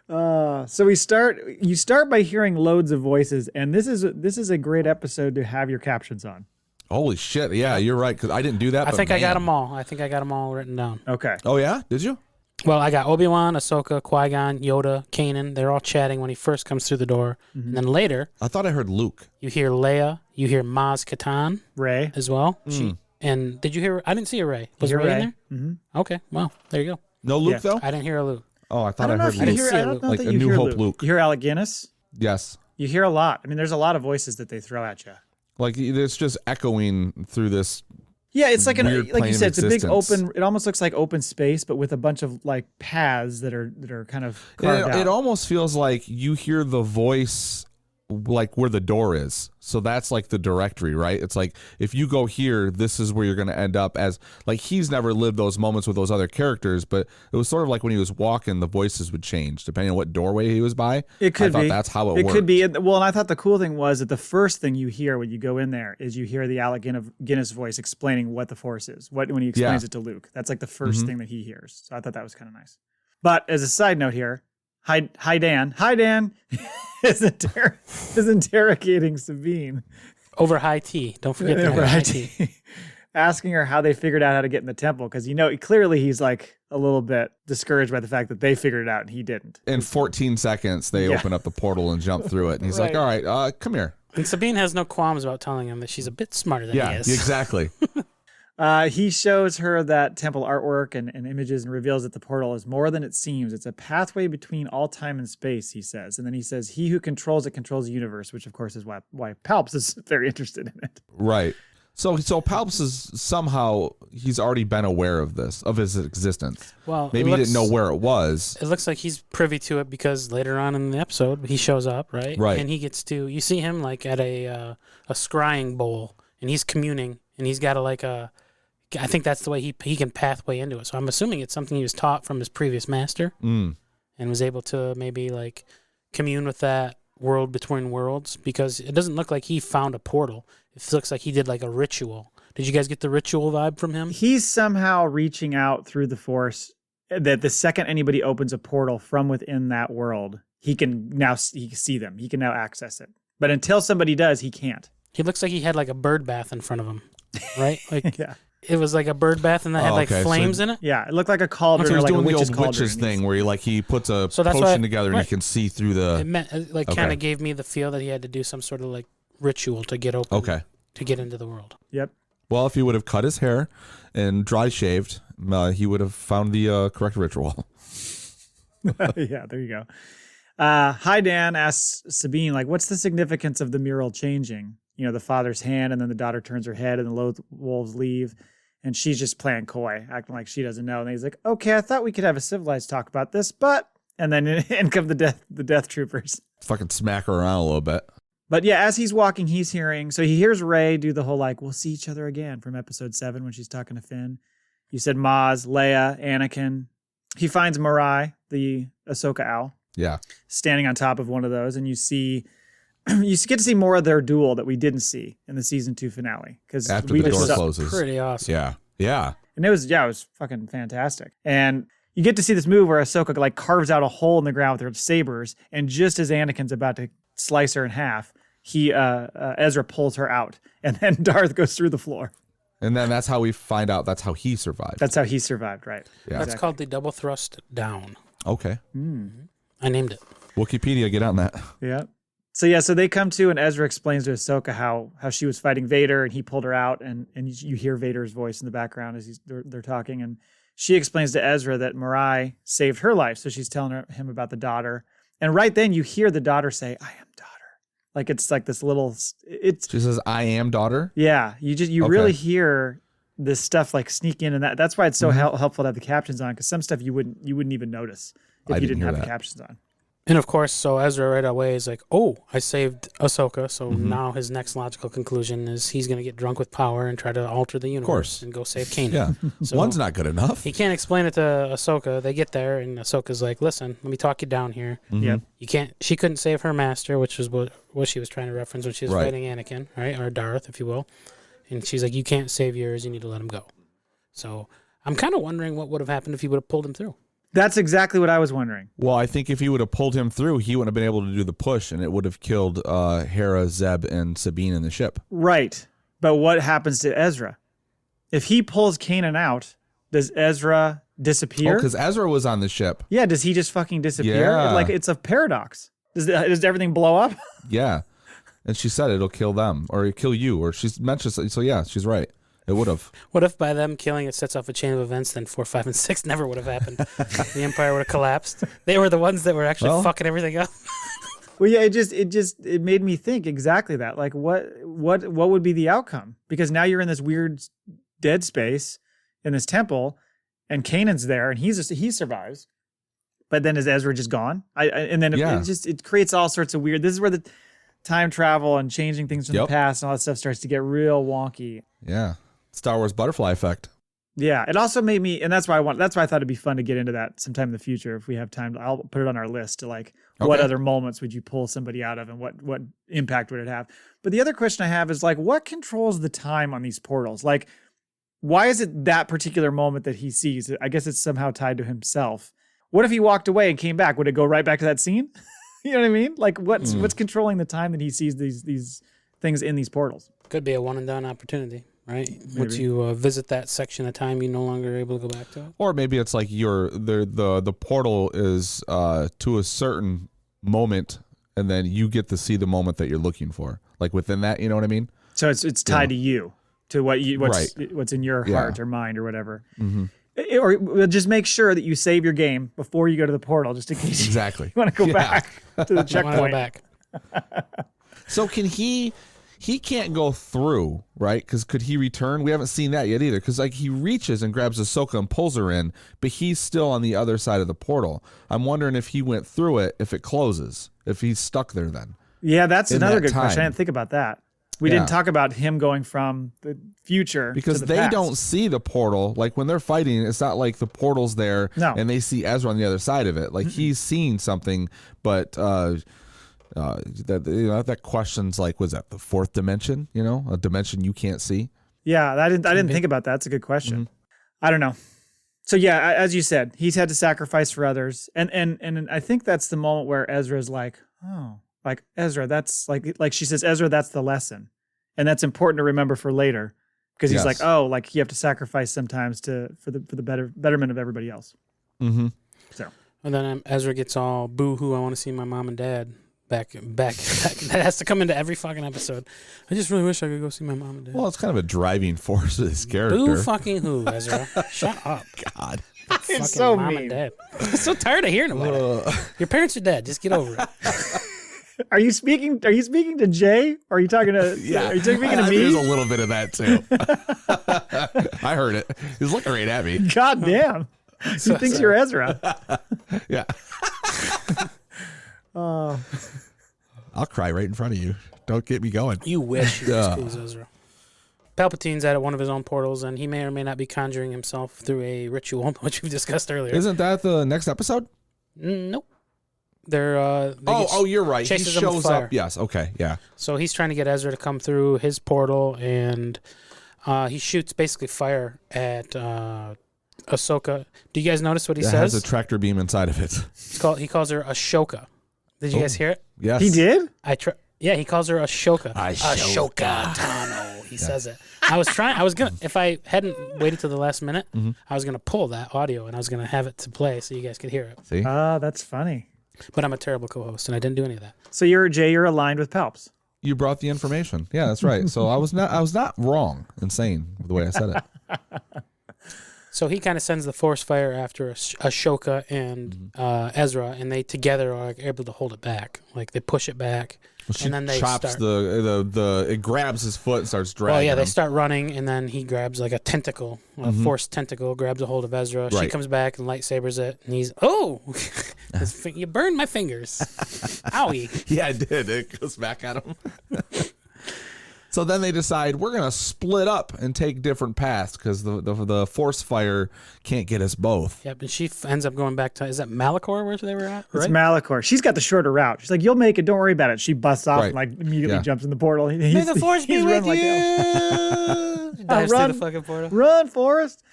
So you start by hearing loads of voices, and this is a great episode to have your captions on. Holy shit! Yeah, you're right. Because I didn't do that. I think I got them all. I think I got them all written down. Okay. Oh yeah, did you? Well, I got Obi-Wan, Ahsoka, Qui-Gon, Yoda, Kanan. They're all chatting when he first comes through the door. Mm-hmm. And then later, I thought I heard Luke. you hear Leia. You hear Maz Katan Ray. as well. Mm. And did you hear? I didn't see a Ray. Was You hear Ray in Ray? there? Mm-hmm. Okay. Well, there you go. No Luke Yeah. though. I didn't hear a Luke. Oh, I thought I I, don't know heard if you Luke. hear. I don't know Like that a you New hear Hope Luke. Luke. You hear Alec Guinness. Yes. You hear a lot. I mean, there's a lot of voices that they throw at you. Like it's just echoing through this. Yeah, it's like Weird like you plane said, of it's a big existence. open. It almost looks like open space, but with a bunch of like paths that are kind of carved out. It almost feels like you hear the voice like where the door is. So that's like the directory, right? It's like if you go here, this is where you're going to end up. As like he's never lived those moments with those other characters, but it was sort of like when he was walking, the voices would change depending on what doorway he was by. It could I thought be. that's how It worked. could be. Well, and I thought the cool thing was that the first thing you hear when you go in there is you hear the Alec Guinness voice explaining what the Force is. When he explains it to Luke, that's like the 1st thing that he hears. So I thought that was kind of nice. But as a side note here, hi Dan is interrogating Sabine. Over high tea. Don't forget that. Over High tea. Asking her how they figured out how to get in the temple, because clearly he's like a little bit discouraged by the fact that they figured it out and he didn't. In 14 seconds, they open up the portal and jump through it. And he's like, all right, come here. And Sabine has no qualms about telling him that she's a bit smarter than he is. Exactly. He shows her that temple artwork and images and reveals that the portal is more than it seems. It's a pathway between all time and space, he says. And then he says, he who controls it controls the universe, which of course is why Palps is very interested in it. Right. So Palps is somehow, he's already been aware of this, of his existence. Well, Maybe he didn't know where it was. It looks like he's privy to it because later on in the episode, he shows up, right? Right. And he gets to, you see him like at a scrying bowl, and he's communing, and he's got I think that's the way he can pathway into it. So I'm assuming it's something he was taught from his previous master and was able to maybe like commune with that world between worlds, because it doesn't look like he found a portal. It looks like he did like a ritual. Did you guys get the ritual vibe from him? He's somehow reaching out through the Force that the second anybody opens a portal from within that world, he can see them. He can now access it. But until somebody does, he can't. He looks like he had like a bird bath in front of him, right? Like Yeah. it was like a bird bath and that had like okay, flames in it. Yeah, it looked like a cauldron So or he's like a doing the witch's old cauldron. witches thing where he puts a So that's potion why- together and right. you can see through the... It meant like Okay. kind of gave me the feel that he had to do some sort of like ritual to get open. Okay. To get into the world. Yep. Well, if he would have cut his hair and dry shaved, he would have found the correct ritual. Yeah, there you go. Hi, Dan asks Sabine, like, what's the significance of the mural changing? The father's hand, and then the daughter turns her head, and the Loth wolves leave, and she's just playing coy, acting like she doesn't know. And he's like, okay, I thought we could have a civilized talk about this, but... And then in come the death troopers. Fucking smack her around a little bit. But yeah, as he's walking, he's hearing... So he hears Rey do the whole, like, we'll see each other again from episode 7 when she's talking to Finn. You said Maz, Leia, Anakin. He finds Mirai, the Ahsoka owl. Yeah. Standing on top of one of those, and you see you get to see more of their duel that we didn't see in the season 2 finale because After the door closes. Pretty awesome. Yeah. And it was fucking fantastic. And you get to see this move where Ahsoka like carves out a hole in the ground with her sabers, and just as Anakin's about to slice her in half, Ezra pulls her out, and then Darth goes through the floor. And then that's how we find out that's how he survived. That's how he survived, right? Yeah. That's called the double thrust down. Okay. I named it. Wikipedia, get on that. Yeah. So they come to, and Ezra explains to Ahsoka how she was fighting Vader, and he pulled her out, and you hear Vader's voice in the background as they're talking, and she explains to Ezra that Mirai saved her life, so she's telling him about the daughter, and right then you hear the daughter say, "I am daughter," like it's like this little. She says, "I am daughter." Yeah, you really hear this stuff like sneak in, and that's why it's so helpful to have the captions on, because some stuff you wouldn't even notice if you didn't have the captions on. And of course, so Ezra right away is like, "Oh, I saved Ahsoka." So now his next logical conclusion is he's going to get drunk with power and try to alter the universe and go save Kanan. Yeah, so one's not good enough. He can't explain it to Ahsoka. They get there, and Ahsoka's like, "Listen, let me talk you down here. Yep. You can't. She couldn't save her master, which was what she was trying to reference when she was fighting Anakin, right, or Darth, if you will. And she's like, "You can't save yours. You need to let him go." So I'm kind of wondering what would have happened if he would have pulled him through. That's exactly what I was wondering. Well, I think if he would have pulled him through, he wouldn't have been able to do the push, and it would have killed Hera, Zeb, and Sabine in the ship. Right. But what happens to Ezra? If he pulls Kanan out, does Ezra disappear? Oh, because Ezra was on the ship. Yeah, does he just fucking disappear? Yeah. Like, it's a paradox. Does everything blow up? Yeah. And she said it'll kill them, or kill you, or she's mentioned, so yeah, she's right. It would have. What if by them killing it sets off a chain of events, then 4, 5, and 6 never would have happened? The Empire would have collapsed. They were the ones that were actually fucking everything up. Well, yeah, it made me think exactly that. Like, what would be the outcome? Because now you're in this weird dead space in this temple, and Kanan's there, and he survives. But then is Ezra just gone? It creates all sorts of weird. This is where the time travel and changing things from the past and all that stuff starts to get real wonky. Yeah. Star Wars butterfly effect. Yeah, it also made me, and that's why I thought it'd be fun to get into that sometime in the future if we have time. I'll put it on our list to what other moments would you pull somebody out of, and what impact would it have? But the other question I have is what controls the time on these portals? Like, why is it that particular moment that he sees? I guess it's somehow tied to himself. What if he walked away and came back? Would it go right back to that scene? You know what I mean? Like, what's controlling the time that he sees these things in these portals? Could be a one and done opportunity. Right. Maybe. Once you visit that section of time, you're no longer able to go back to it. Or maybe it's like the portal is to a certain moment, and then you get to see the moment that you're looking for. Like within that, you know what I mean? So it's tied to you, to what's in your heart or mind or whatever. Mm-hmm. Or just make sure that you save your game before you go to the portal, just in case exactly you want to go back to the checkpoint. So can he? He can't go through, right? Because could he return? We haven't seen that yet either. Because he reaches and grabs Ahsoka and pulls her in, but he's still on the other side of the portal. I'm wondering if he went through it, if it closes, if he's stuck there then. Yeah, that's another good question. I didn't think about that. We didn't talk about him going from the future because to the they past. don't see the portal. Like when they're fighting, it's not like the portal's there and they see Ezra on the other side of it. Like he's seeing something, but that question's like, was that the fourth dimension? A dimension you can't see. Yeah, I didn't think about that. That's a good question. I don't know. So yeah, as you said, he's had to sacrifice for others, and I think that's the moment where Ezra's like, oh, like Ezra, that's like she says, Ezra, that's the lesson, and that's important to remember for later, because he's like, oh, like you have to sacrifice sometimes for the betterment of everybody else. Mm-hmm. So, and then Ezra gets all boo-hoo. I want to see my mom and dad. Back. That has to come into every fucking episode. I just really wish I could go see my mom and dad. Well, it's kind of a driving force of his character. Boo fucking who, Ezra? Shut up. God. It's so mom mean. And dad. I'm so tired of hearing about it. Your parents are dead. Just get over it. Are you speaking to Jay? Or are you talking to? Yeah. Are you speaking to me? There's a little bit of that too. I heard it. He's looking right at me. God damn. He thinks you're Ezra. Yeah. I'll cry right in front of you. Don't get me going. You wish you were as Ezra. Palpatine's at one of his own portals, and he may or may not be conjuring himself through a ritual, which we've discussed earlier. Isn't that the next episode? Nope. You're right. He chases them with shows fire. up. Yes. Okay. Yeah. So he's trying to get Ezra to come through his portal, and he shoots basically fire at Ahsoka. Do you guys notice what he says? It has a tractor beam inside of it. He calls her Ashoka. Did you guys hear it? Yes. He did? Yeah, he calls her Ashoka. Ashoka Tano. He says it. I was gonna, if I hadn't waited till the last minute, I was gonna pull that audio and I was gonna have it to play so you guys could hear it. See? That's funny. But I'm a terrible co-host and I didn't do any of that. So you're aligned with Palps. You brought the information. Yeah, that's right. So I was not wrong in saying the way I said it. So he kind of sends the force fire after Ashoka and Ezra, and they together are able to hold it back. Like they push it back, and then they chops start. it grabs his foot and starts dragging. Well, yeah, they him. start running, and then he grabs like a tentacle, a force tentacle, grabs a hold of Ezra. Right. She comes back and lightsabers it, and he's you burned my fingers, owie. Yeah, I did. It goes back at him. So then they decide we're going to split up and take different paths because the force fire can't get us both. Yep, and she ends up going back to, is that Malachor where they were at? Right? It's Malachor. She's got the shorter route. She's like, you'll make it. Don't worry about it. She busts off and like immediately jumps in the portal. May the force be with you. Dives through the fucking portal. Run, Forrest.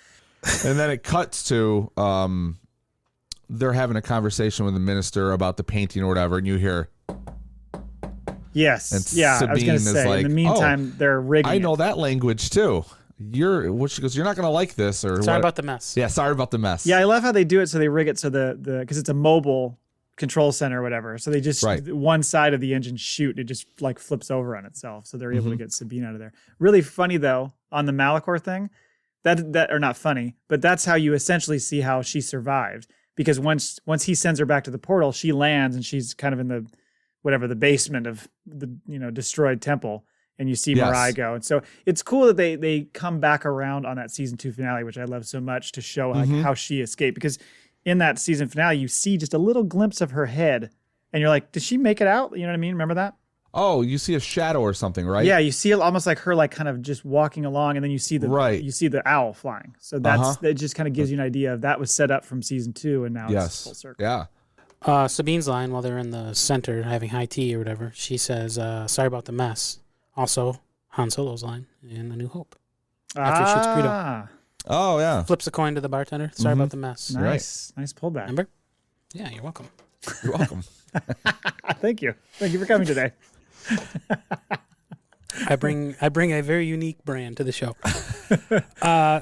And then it cuts to they're having a conversation with the minister about the painting or whatever, and you hear. Yes. And I was going to say. like, in the meantime, they're rigging. I know that language too. She goes, you're not going to like this, or Sorry what? about the mess. Yeah, sorry about the mess. Yeah, I love how they do it. So they rig it so because it's a mobile control center or whatever. So they just one side of the engine shoot, it just like flips over on itself. So they're able to get Sabine out of there. Really funny though on the Malachor thing. That or not funny, but that's how you essentially see how she survived. Because once he sends her back to the portal, she lands and she's kind of in the basement of the destroyed temple, and you see Mirai go. And so it's cool that they come back around on that season 2 finale, which I love so much, to show like how she escaped. Because in that season finale, you see just a little glimpse of her head, and you're like, did she make it out? You know what I mean? Remember that? Oh, you see a shadow or something, right? Yeah, you see almost like her, like kind of just walking along, and then you see the owl flying. So that just kind of gives you an idea of that was set up from season 2, and now it's full circle. Yeah. Sabine's line while they're in the center having high tea or whatever, she says, sorry about the mess. Also, Han Solo's line in A New Hope. After he shoots Greedo. Oh, yeah. Flips a coin to the bartender. Sorry about the mess. Nice. Nice pullback. Remember? Yeah, you're welcome. You're welcome. Thank you. Thank you for coming today. I bring a very unique brand to the show.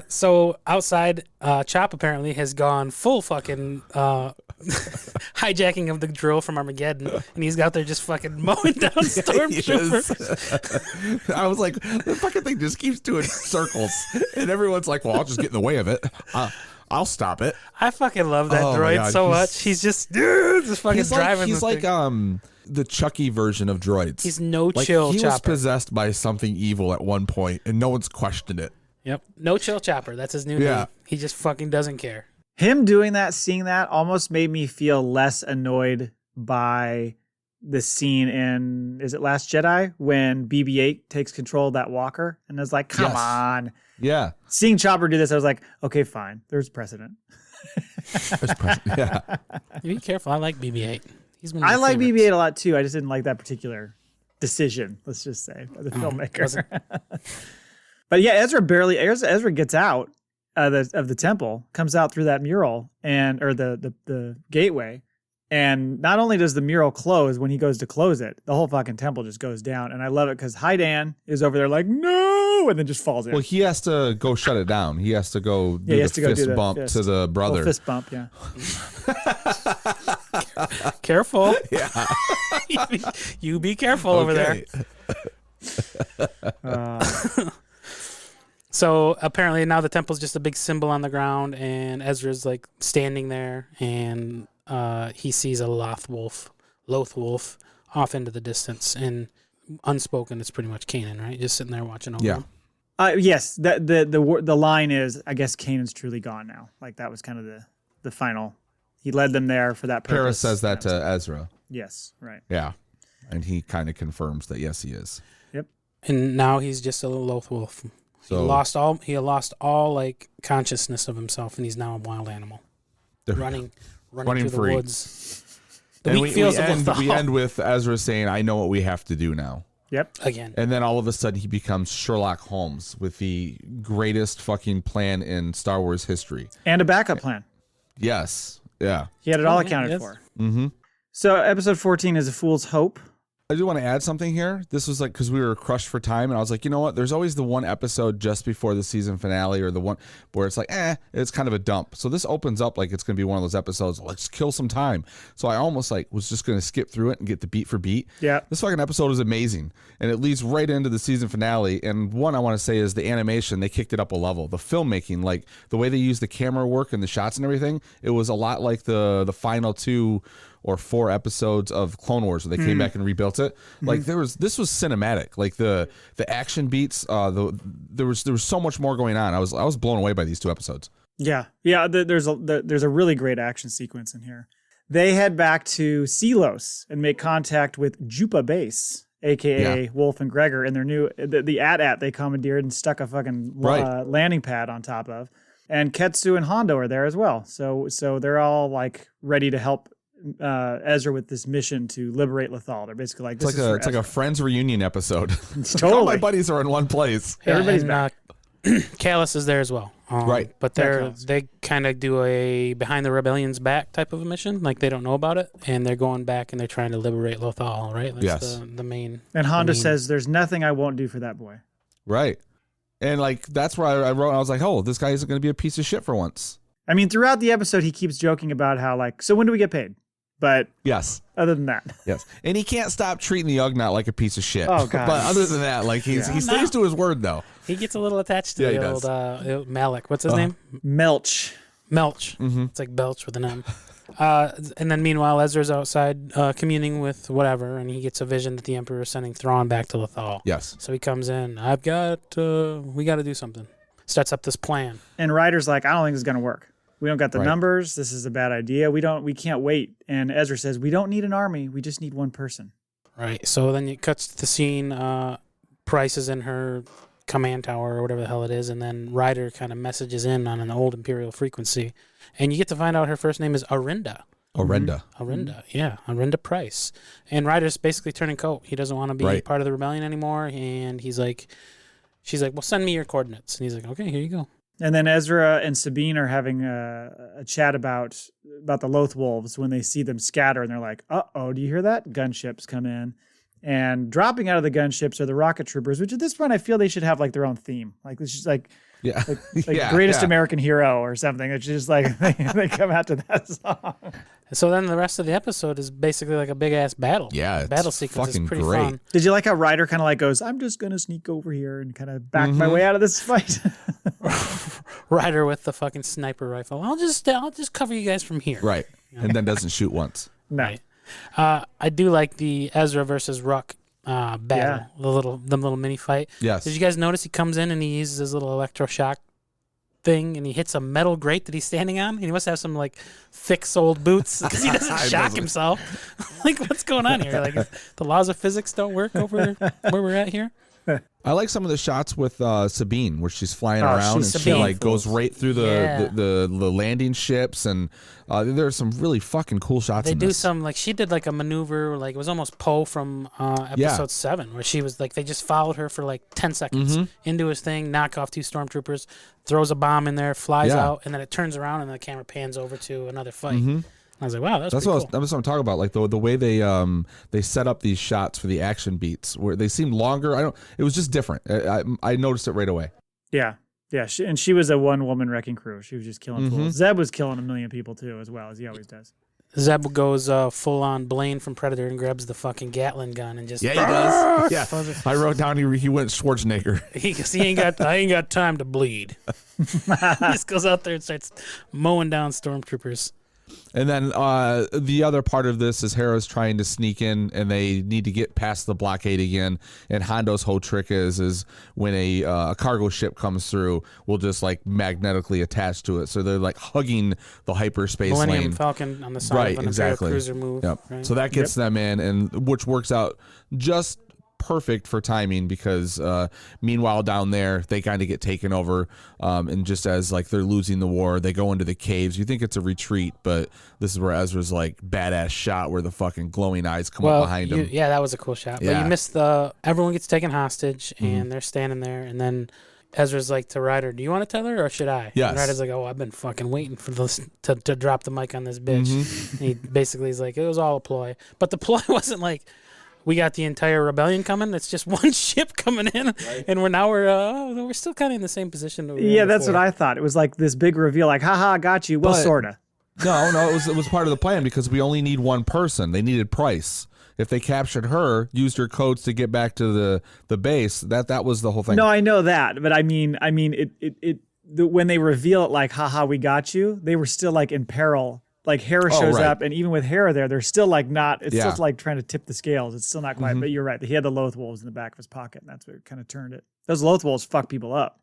So outside, Chop apparently has gone full fucking hijacking of the drill from Armageddon, and he's out there just fucking mowing down stormtroopers. I was like, the fucking thing just keeps doing circles, and everyone's like, well, I'll just get in the way of it. I'll stop it. I fucking love that droid so much. He's just fucking driving. He's like the Chucky version of droids. He's no chill He Chopper. was possessed by something evil at one point, and no one's questioned it. Yep. No chill Chopper. That's his new name. He just fucking doesn't care. Him doing that, seeing that, almost made me feel less annoyed by the scene in, is it Last Jedi, when BB-8 takes control of that walker and is like, come on. Yeah. Seeing Chopper do this, I was like, okay, fine. There's precedent. Yeah. Be careful. I like BB-8. He's one of I my like favorites. BB-8 a lot too. I just didn't like that particular decision, let's just say, by the filmmaker. But yeah, Ezra gets out of the temple, comes out through that mural or the gateway. And not only does the mural close, when he goes to close it, the whole fucking temple just goes down. And I love it because Hydan is over there like, no, and then just falls in. Well, he has to go shut it down. He has to go do the fist bump to the brother. Fist bump, yeah. Careful. Yeah. You be careful over there. So apparently now the temple's just a big symbol on the ground, and Ezra's like standing there, and he sees a Loth wolf off into the distance, and unspoken, it's pretty much Kanan, right? Just sitting there watching over him. Yes, the line is, I guess Kanan's truly gone now. Like that was kind of the final. He led them there for that purpose. Paris says that to Ezra. Yes, right. Yeah, and he kind of confirms that yes, he is. Yep. And now he's just a little Loth wolf. So he lost all like consciousness of himself, and he's now a wild animal, running through free. the woods. The And wheat fields of Lothal. we end with Ezra saying, "I know what we have to do now." Yep. Again. And then all of a sudden he becomes Sherlock Holmes with the greatest fucking plan in Star Wars history. And a backup plan. Yes. Yeah. He had it all accounted for. Mm-hmm. So episode 14 is A Fool's Hope. I do want to add something here. This was like, because we were crushed for time, and I was like, you know what? There's always the one episode just before the season finale, or the one where it's like, it's kind of a dump. So this opens up like it's going to be one of those episodes. Let's kill some time. So I almost like was just going to skip through it and get the beat for beat. Yeah. This fucking episode is amazing, and it leads right into the season finale. And one I want to say is the animation. They kicked it up a level. The filmmaking, like the way they use the camera work and the shots and everything, it was a lot like the final 2 or 4 episodes of Clone Wars where they came back and rebuilt it. Like this was cinematic. Like the action beats, there was so much more going on. I was blown away by these 2 episodes. Yeah. There's a really great action sequence in here. They head back to Sealos and make contact with Jupa Base, aka Wolf and Gregor, and their new the AT-AT they commandeered and stuck a fucking landing pad on top of. And Ketsu and Hondo are there as well. So they're all like ready to help Ezra with this mission to liberate Lothal. They're basically like, it's like a Friends reunion episode. Totally. All my buddies are in one place. Yeah, Everybody's and, back. Callus is there as well. Right. But they kind of do a behind the rebellion's back type of a mission. Like they don't know about it, and they're going back and they're trying to liberate Lothal, right? That's the main. And Hondo says, "There's nothing I won't do for that boy." Right. And like that's where I wrote. I was like, "Oh, this guy isn't going to be a piece of shit for once." I mean, throughout the episode, he keeps joking about how like, so when do we get paid? But yes, other than that, yes, and he can't stop treating the ugnaught like a piece of shit. Oh god! But other than that, like he stays to his word though. He gets a little attached to the old Malik. What's his name? Melch. Mm-hmm. It's like Belch with an M. And then meanwhile, Ezra's outside communing with whatever, and he gets a vision that the Emperor is sending Thrawn back to Lothal. Yes. So he comes in. We got to do something. Starts up this plan. And Ryder's like, I don't think this is going to work. We don't got the numbers. This is a bad idea. We can't wait. And Ezra says, we don't need an army. We just need one person. Right. So then it cuts to the scene. Pryce is in her command tower or whatever the hell it is, and then Ryder kind of messages in on an old Imperial frequency, and you get to find out her first name is Arinda. Arinda Pryce. And Ryder's basically turning coat. He doesn't want to be part of the rebellion anymore, and she's like, well, send me your coordinates. And he's like, okay, here you go. And then Ezra and Sabine are having a chat about the Loth Wolves when they see them scatter, and they're like, uh-oh, do you hear that? Gunships come in. And dropping out of the gunships are the rocket troopers, which at this point I feel they should have like their own theme. Like it's just like Greatest American Hero or something. It's just like they come out to that song. So then the rest of the episode is basically like a big ass battle. Yeah, battle sequence is pretty fun. Did you like how Ryder kind of like goes, I'm just gonna sneak over here and kind of back my way out of this fight? Ryder with the fucking sniper rifle. I'll just cover you guys from here. Right, and then doesn't shoot once. No. Right. I do like the Ezra versus Ruck battle, the little mini fight. Yes. Did you guys notice he comes in and he uses his little electroshock thing and he hits a metal grate that he's standing on? And he must have some like thick-soled boots because he doesn't shock himself. Like, what's going on here? Like, the laws of physics don't work over where we're at here. I like some of the shots with Sabine where she's flying around and she like goes right through the landing ships, and there's some really fucking cool shots. They in do this. some like she did like a maneuver like it was almost Poe from episode 7 where she was like they just followed her for like 10 seconds into his thing, knock off 2 stormtroopers, throws a bomb in there, flies out, and then it turns around and the camera pans over to another fight. I was like, wow, that's pretty cool. That's what I'm talking about. Like the way they set up these shots for the action beats, where they seemed longer. It was just different. I noticed it right away. Yeah. She was a one-woman wrecking crew. She was just killing fools. Zeb was killing a million people too, as well as he always does. Zeb goes full on Blaine from Predator and grabs the fucking Gatling gun and just he does. Yeah, I wrote down he went Schwarzenegger. I ain't got time to bleed. He just goes out there and starts mowing down stormtroopers. And then the other part of this is Hera's trying to sneak in, and they need to get past the blockade again. And Hondo's whole trick is when a cargo ship comes through, we'll just like magnetically attach to it. So they're like hugging the hyperspace Millennium lane. Falcon on the side of an Imperial cruiser move. Yep. Right? So that gets them in, and which works out just perfect for timing because meanwhile down there they kind of get taken over, and just as like they're losing the war, they go into the caves. You think it's a retreat, but this is where Ezra's like badass shot where the fucking glowing eyes come up behind him. Yeah, that was a cool shot. Yeah. But you missed everyone gets taken hostage and they're standing there, and then Ezra's like to Ryder, "Do you want to tell her or should I?" Yes. And Ryder's like, "Oh, I've been fucking waiting for this to drop the mic on this bitch." And he basically is like, "It was all a ploy," but the ploy wasn't like we got the entire rebellion coming. It's just one ship coming in, and we're still kind of in the same position. That we were that's before. what I thought. It was like this big reveal, like, haha, got you. Well, But- sorta. No, it was part of the plan because we only need one person. They needed Pryce. If they captured her, used her codes to get back to the base, that was the whole thing. No, I know that, but I mean, when they reveal it, like, haha, we got you, they were still like in peril. Like Hera shows up, and even with Hera there, they're still like not. It's still like trying to tip the scales. It's still not quite. But you're right. He had the Loth wolves in the back of his pocket, and that's what kind of turned it. Those Loth wolves fuck people up.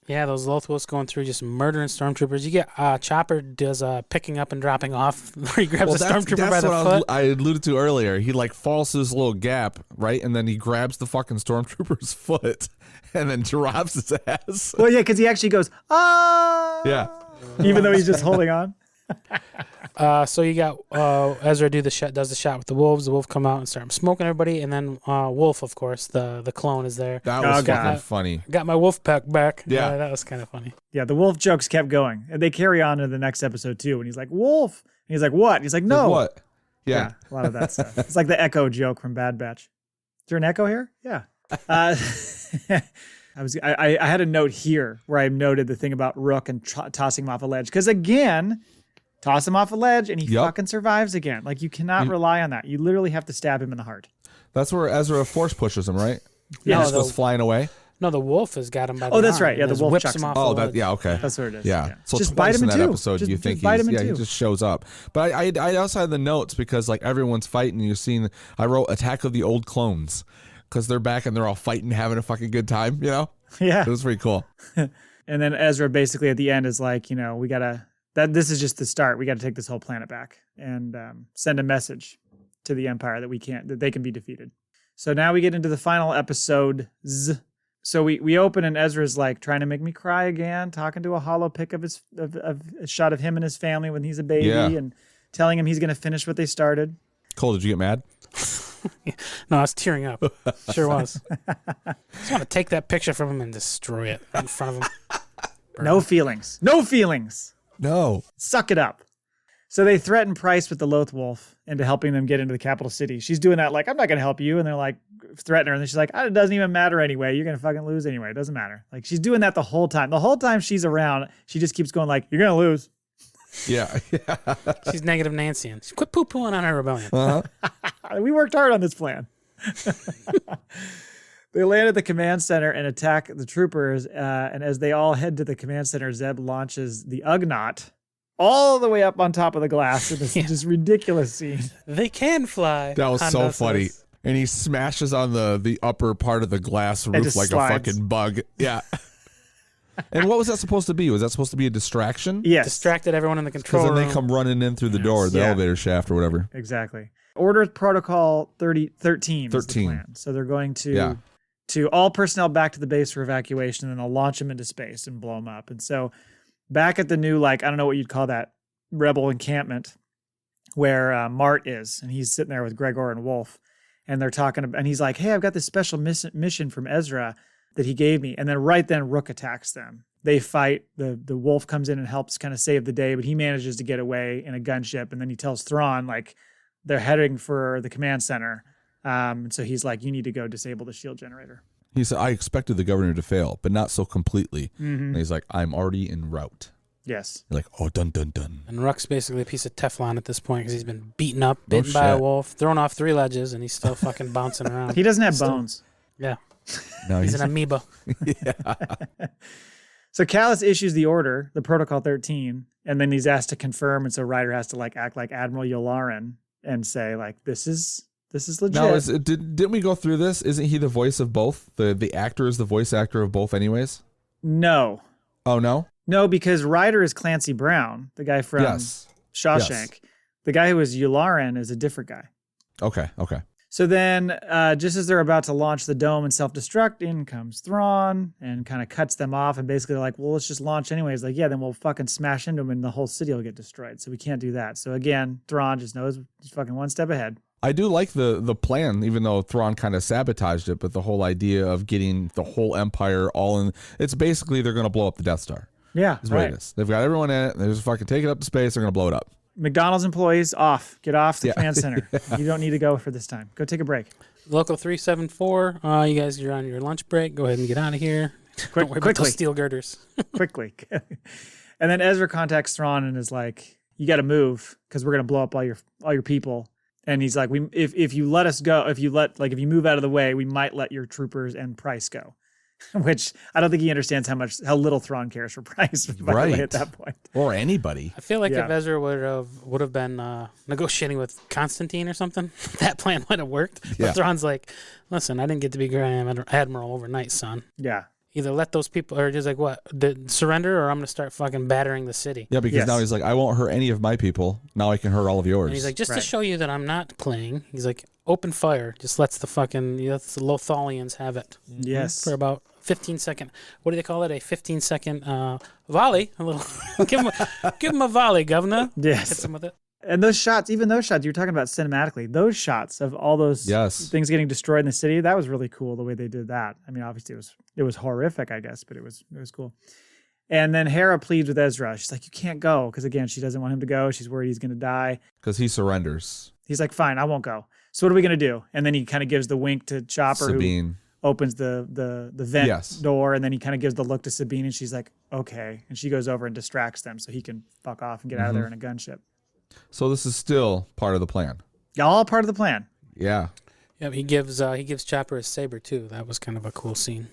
Yeah, those Loth-Wolves going through just murdering stormtroopers. You get Chopper does picking up and dropping off where he grabs a stormtrooper by the foot. I alluded to earlier. He like falls to this little gap, right? And then he grabs the fucking stormtrooper's foot and then drops his ass. Well, yeah, because he actually goes, ah. Yeah. Even though he's just holding on. So you got Ezra does the shot with the wolves. The wolf come out and start smoking everybody, and then Wolf, of course, the clone is there. That was God. fucking funny. Got my wolf pack back. Yeah. That was kind of funny. Yeah, the wolf jokes kept going. And they carry on to the next episode, too. And he's like, wolf. And he's like, what? And he's like, no. Like what? Yeah. A lot of that stuff. It's like the Echo joke from Bad Batch. Is there an Echo here? Yeah. I had a note here where I noted the thing about Rook and tossing him off a ledge. Because again, toss him off a ledge and he fucking survives again. Like, you cannot rely on that. You literally have to stab him in the heart. That's where Ezra force pushes him, right? Yeah. He just goes flying away. No, the wolf has got him by the Oh, that's arm right. Yeah, and the just wolf whips chucks him him. off. Oh, the that ledge. yeah, okay. That's what it is. Yeah. So just twice bite him in in that two. episode, Just you think bite him in he two. just shows up. But I also had the notes because like everyone's fighting. You're seeing. I wrote Attack of the Old Clones because they're back and they're all fighting, having a fucking good time. You know. Yeah. It was pretty cool. And then Ezra basically at the end is like, we gotta. This is just the start. We got to take this whole planet back and send a message to the Empire that they can be defeated. So now we get into the final episodes. So we open and Ezra's like trying to make me cry again, talking to a hollow pic of a shot of him and his family when he's a baby, and telling him he's going to finish what they started. Cole, did you get mad? No, I was tearing up. Sure was. I just want to take that picture from him and destroy it in front of him. No feelings. No feelings. No. Suck it up. So they threaten Pryce with the Loth Wolf into helping them get into the capital city. She's doing that like, I'm not going to help you. And they're like, threaten her. And then she's like, it doesn't even matter anyway. You're going to fucking lose anyway. It doesn't matter. Like, she's doing that the whole time. The whole time she's around, she just keeps going like, you're going to lose. Yeah. She's negative Nancy. And quit poo-pooing on our rebellion. We worked hard on this plan. They land at the command center and attack the troopers. And as they all head to the command center, Zeb launches the ugnaught all the way up on top of the glass in this just ridiculous scene. They can fly. That was so Honda funny. says. And he smashes on the upper part of the glass roof just like slides. a fucking bug. Yeah. And what was that supposed to be? Was that supposed to be a distraction? Yes. Distracted everyone in the control Because then room. they come running in through the door, the Yeah. elevator shaft or whatever. Exactly. Order Protocol 13 is the 13. plan. So they're going Yeah. to all personnel back to the base for evacuation, and they'll launch them into space and blow them up. And so back at the new, like, I don't know what you'd call that, rebel encampment where Mart is, and he's sitting there with Gregor and Wolf, and they're talking about, and he's like, hey, I've got this special mission from Ezra that he gave me. And then right then Rook attacks them. They fight. The Wolf comes in and helps kind of save the day, but he manages to get away in a gunship. And then he tells Thrawn, like, they're heading for the command center. So he's like, you need to go disable the shield generator. He said, I expected the governor to fail, but not so completely. Mm-hmm. And he's like, I'm already en route. Yes. You're like, oh, dun, dun, dun. And Rook's basically a piece of Teflon at this point because he's been beaten up, bitten by a shit. wolf, thrown off 3 ledges, and he's still fucking bouncing around. He doesn't have bones. Yeah. No, He's an amoeba. So Callus issues the order, the Protocol 13, and then he's asked to confirm. And so Ryder has to like act like Admiral Yularen and say like, this is legit. Now, didn't we go through this? Isn't he the voice of both? The actor is the voice actor of both anyways? No. Oh, no? No, because Ryder is Clancy Brown, the guy from Yes. Shawshank. Yes. The guy who is Yularen is a different guy. Okay. So then, just as they're about to launch the dome and self-destruct, in comes Thrawn and kind of cuts them off. And basically, they're like, well, let's just launch anyways. Like, yeah, then we'll fucking smash into them and the whole city will get destroyed. So we can't do that. So again, Thrawn just knows he's fucking one step ahead. I do like the plan, even though Thrawn kind of sabotaged it, but the whole idea of getting the whole Empire all in, it's basically they're going to blow up the Death Star. Yeah, That's what it is. They've got everyone in it. They're just fucking take it up to space. They're going to blow it up. McDonald's employees, off. Get off the command center. You don't need to go for this time. Go take a break. Local 374, you guys are on your lunch break. Go ahead and get out of here. Don't worry about those steel girders. Quickly. And then Ezra contacts Thrawn and is like, you got to move because we're going to blow up all your people. And he's like, if you let us go, if you move out of the way, we might let your troopers and Pryce go. Which I don't think he understands how little Thrawn cares for Pryce, by the way, at that point. Or anybody. I feel like if Ezra would have been negotiating with Constantine or something, that plan might have worked. But Thrawn's like, listen, I didn't get to be Grand Admiral overnight, son. Yeah. Either let those people, or just like, surrender, or I'm going to start fucking battering the city. Yeah, because now he's like, I won't hurt any of my people. Now I can hurt all of yours. And he's like, just to show you that I'm not playing, he's like, open fire. Just lets the Lothalians have it. Yes. For about 15-second, what do they call it? A 15-second volley. A little, give him a volley, Governor. Yes. Hit him with it. And those shots, even those shots you were talking about cinematically, those shots of all those things getting destroyed in the city, that was really cool the way they did that. I mean, obviously it was horrific, I guess, but it was cool. And then Hera pleads with Ezra. She's like, you can't go, because again, she doesn't want him to go. She's worried he's going to die. Because he surrenders. He's like, fine, I won't go. So what are we going to do? And then he kind of gives the wink to Chopper, Sabine. Who opens the vent door, and then he kind of gives the look to Sabine, and she's like, okay. And she goes over and distracts them so he can fuck off and get out of there in a gunship. So this is still part of the plan. All part of the plan. Yeah. Yeah, he gives Chopper his saber too. That was kind of a cool scene.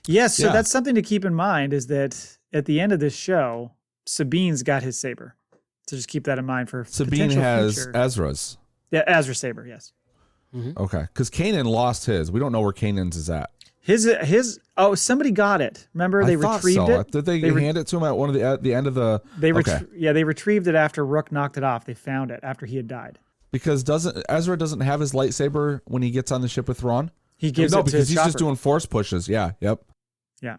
Yes, so that's something to keep in mind, is that at the end of this show, Sabine's got his saber. So just keep that in mind for Sabine has future. Ezra's. Yeah, Ezra's saber, yes. Mm-hmm. Okay, because Kanan lost his. We don't know where Kanan's is at. Somebody got it. Remember, they retrieved it. Did they hand it to him at one of the end of the? They retrieved it after Rook knocked it off. They found it after he had died. Because Ezra doesn't have his lightsaber when he gets on the ship with Thrawn? He gives it to because he's Chopper. just doing force pushes. Yeah. Yep. Yeah,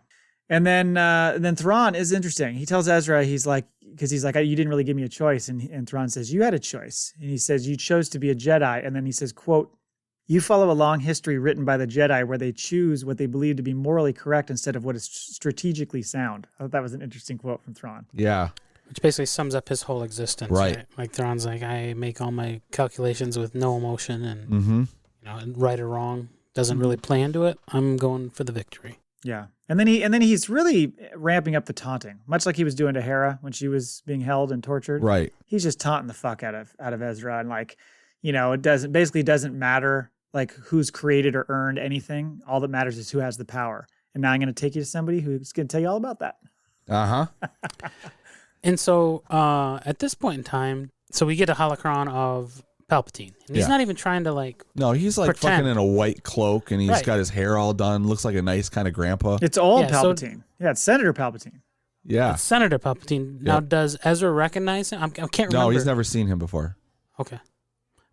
and then Thrawn is interesting. He tells Ezra, he's like, you didn't really give me a choice, and Thrawn says, you had a choice, and he says, you chose to be a Jedi, and then he says, quote, you follow a long history written by the Jedi where they choose what they believe to be morally correct instead of what is strategically sound. I thought that was an interesting quote from Thrawn. Yeah. Which basically sums up his whole existence. Right. Like Thrawn's like, I make all my calculations with no emotion and right or wrong. Doesn't really play into it. I'm going for the victory. Yeah. And then he's really ramping up the taunting, much like he was doing to Hera when she was being held and tortured. Right. He's just taunting the fuck out of Ezra, and like, it doesn't matter like who's created or earned anything. All that matters is who has the power. And now I'm going to take you to somebody who's going to tell you all about that. Uh-huh. And so at this point in time, so we get a holocron of Palpatine. And he's not even trying to like No, he's like pretend. fucking in a white cloak and he's got his hair all done. Looks like a nice kind of grandpa. It's old Palpatine. It's Senator Palpatine. Yeah. It's Senator Palpatine. Now, does Ezra recognize him? I can't remember. No, he's never seen him before. Okay.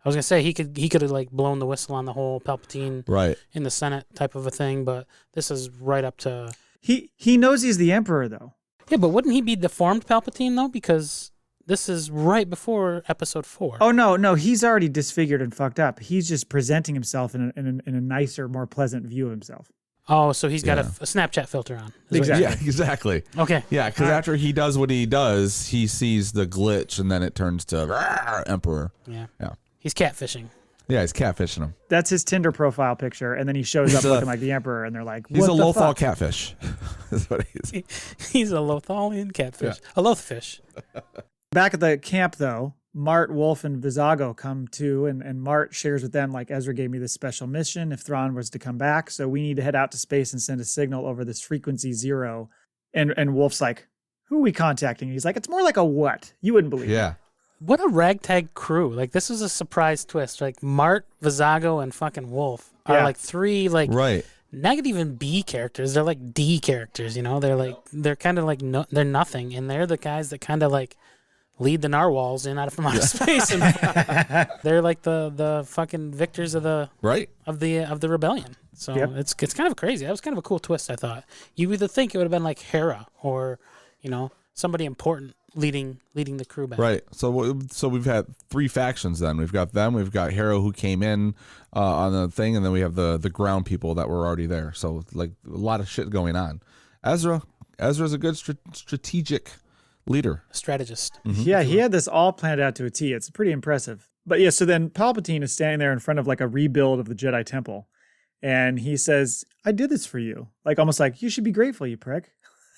I was gonna say he could have like blown the whistle on the whole Palpatine in the Senate type of a thing, but this is right up to he knows he's the Emperor though. Yeah, but wouldn't he be deformed Palpatine though? Because this is right before Episode 4. Oh no, he's already disfigured and fucked up. He's just presenting himself in a nicer, more pleasant view of himself. Oh, so he's got a Snapchat filter on. Exactly. Yeah, exactly. Okay. Yeah, because after he does what he does, he sees the glitch and then it turns to Emperor. Yeah. Yeah. He's catfishing. Yeah, he's catfishing him. That's his Tinder profile picture, and then he shows up looking like the Emperor, and they're like, he's a Lothal fuck? catfish. That's what he is. He's a Lothalian catfish. Yeah. A Lothfish. Back at the camp, though, Mart, Wolf, and Vizago come too, and Mart shares with them, like, Ezra gave me this special mission if Thrawn was to come back, so we need to head out to space and send a signal over this frequency 0. And Wolf's like, who are we contacting? And he's like, it's more like a what? You wouldn't believe it. What a ragtag crew. Like, this was a surprise twist. Like, Mart, Vizago, and fucking Wolf are like three, like, not even B characters. They're like D characters, you know? They're kind of like, they're nothing. And they're the guys that kind of like lead the narwhals in out from outer space, and they're like the fucking victors of the rebellion. So it's kind of crazy. That was kind of a cool twist, I thought. You either think it would have been like Hera or somebody important leading the crew back. Right. So we've had 3 factions then. We've got them. We've got Hera who came in on the thing, and then we have the ground people that were already there. So like a lot of shit going on. Ezra's a good strategic leader. Strategist. Mm-hmm. Yeah, he had this all planned out to a T. It's pretty impressive. But yeah, so then Palpatine is standing there in front of like a rebuild of the Jedi Temple. And he says, I did this for you. Like almost like, you should be grateful, you prick.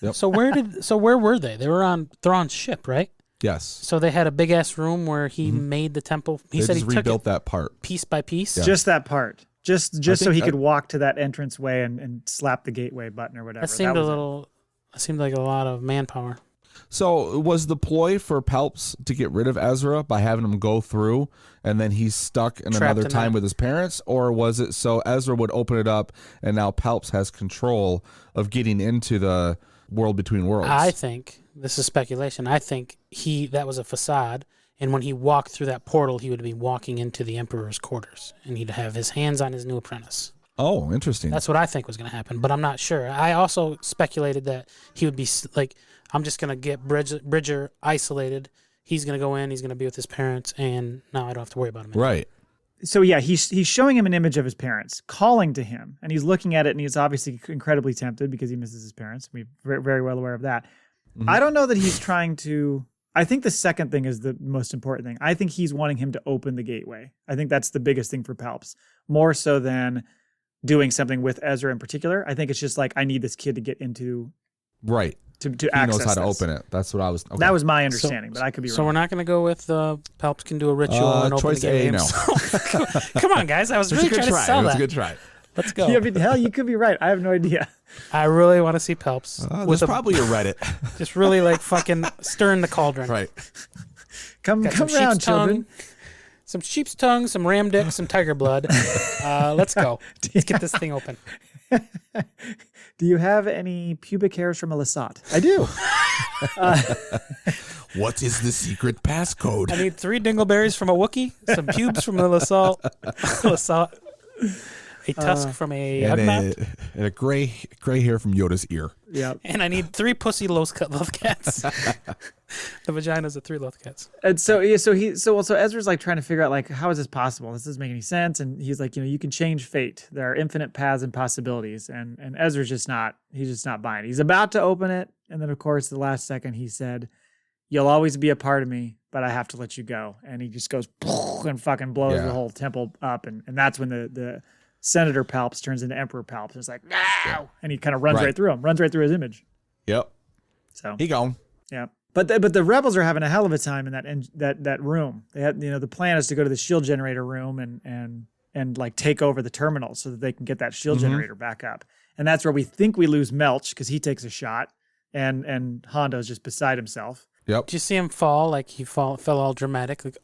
Yep. So where were they? They were on Thrawn's ship, right? Yes. So they had a big ass room where he made the temple. He said he rebuilt took that part piece by piece. Yeah. Just that part. Just so he could walk to that entranceway and slap the gateway button or whatever. That seemed seemed like a lot of manpower. So was the ploy for Palps to get rid of Ezra by having him go through and then he's stuck in another time with his parents? Or was it so Ezra would open it up and now Palps has control of getting into the world between worlds? I think, this is speculation, I think that was a facade, and when he walked through that portal, he would be walking into the Emperor's quarters, and he'd have his hands on his new apprentice. Oh, interesting. That's what I think was going to happen, but I'm not sure. I also speculated that he would be like, I'm just going to get Bridger isolated. He's going to go in, he's going to be with his parents, and now I don't have to worry about him anymore. Right. So yeah, he's showing him an image of his parents, calling to him, and he's looking at it, and he's obviously incredibly tempted because he misses his parents. We're very, very well aware of that. Mm-hmm. I don't know that he's trying to... I think the second thing is the most important thing. I think he's wanting him to open the gateway. I think that's the biggest thing for Palps, more so than doing something with Ezra in particular. I think it's just like, I need this kid to get into... Right. To he access knows how to this. open it. That's what I was... Okay. That was my understanding, but I could be wrong. So we're not going to go with Palps can do a ritual and open the gateway himself. Come on, guys. I was really trying to sell that. It was a good try. Let's go. Yeah, but hell, you could be right. I have no idea. I really want to see Palps. There's probably a Reddit. Just really like fucking stirring the cauldron. Right. Come around, children. Some sheep's tongue, some ram dick, some tiger blood. Let's go. Let's get this thing open. Do you have any pubic hairs from a Lasat? I do. What is the secret passcode? I need 3 dingleberries from a Wookiee, some pubes from a Lasat, a tusk from a ugnaught, and a gray hair from Yoda's ear. Yeah. And I need 3 pussy loth cats. The vaginas of 3 loth cats. And so Ezra's like trying to figure out like, how is this possible? This doesn't make any sense. And he's like, you can change fate. There are infinite paths and possibilities. And Ezra's just not buying it. He's about to open it. And then of course, the last second he said, you'll always be a part of me, but I have to let you go. And he just goes and fucking blows the whole temple up. And that's when the Senator Palps turns into Emperor Palps. And it's like, no! Yeah. And he kind of runs right through him, runs right through his image. Yep. So he gone. Yeah. But the rebels are having a hell of a time in that room. They had, the plan is to go to the shield generator room and like take over the terminal so that they can get that shield generator back up. And that's where we think we lose Melch because he takes a shot and Hondo's just beside himself. Yep. Did you see him fall? Like he fell all dramatic, like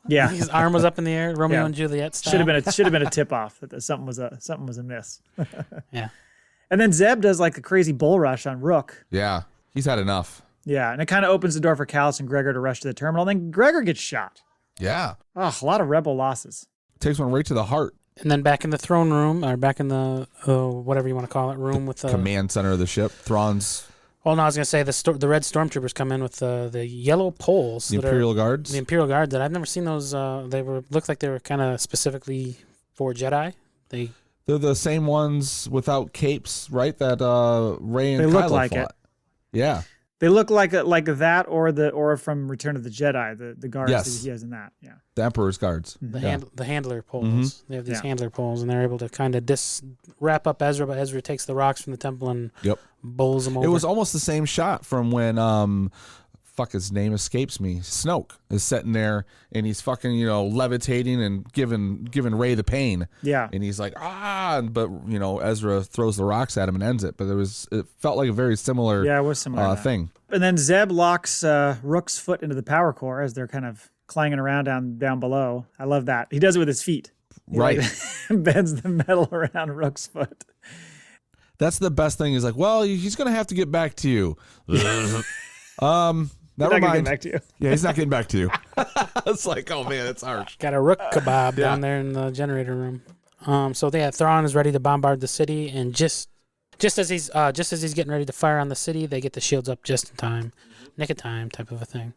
yeah. His arm was up in the air, Romeo and Juliet style. Should have been a tip off that something was amiss. Yeah. And then Zeb does like a crazy bull rush on Rook. Yeah, he's had enough. Yeah, and it kind of opens the door for Callus and Gregor to rush to the terminal. And then Gregor gets shot. Yeah. Oh, a lot of rebel losses. Takes one right to the heart. And then back in the throne room, or back in the whatever you want to call it, room with the command center of the ship, Thrawn's. Well, no, I was going to say the red stormtroopers come in with the yellow poles. The Imperial Guards? The Imperial Guards that I've never seen those. Looked like they were kind of specifically for Jedi. They're the same ones without capes, right? That Rey and Kylo look like fought. It. Yeah. They look like that or from Return of the Jedi, the guards that he has in that. Yeah. The Emperor's Guards. The handler poles. They have these handler poles, and they're able to kind of wrap up Ezra, but Ezra takes the rocks from the temple and bowls them over. It was almost the same shot from when his name escapes me. Snoke is sitting there and he's fucking, levitating and giving Rey the pain. Yeah. And he's like, but Ezra throws the rocks at him and ends it. But it felt like a very similar it was similar thing. And then Zeb locks Rook's foot into the power core as they're kind of clanging around down below. I love that. He does it with his feet. He bends the metal around Rook's foot. That's the best thing. He's like, well, he's going to have to get back to you. Never not gonna mind. get back to you. Yeah, he's not getting back to you. It's like, oh man, it's harsh. Got a rook kebab down there in the generator room. So Thrawn is ready to bombard the city, and just as he's getting ready to fire on the city, they get the shields up just in time, nick of time, type of a thing.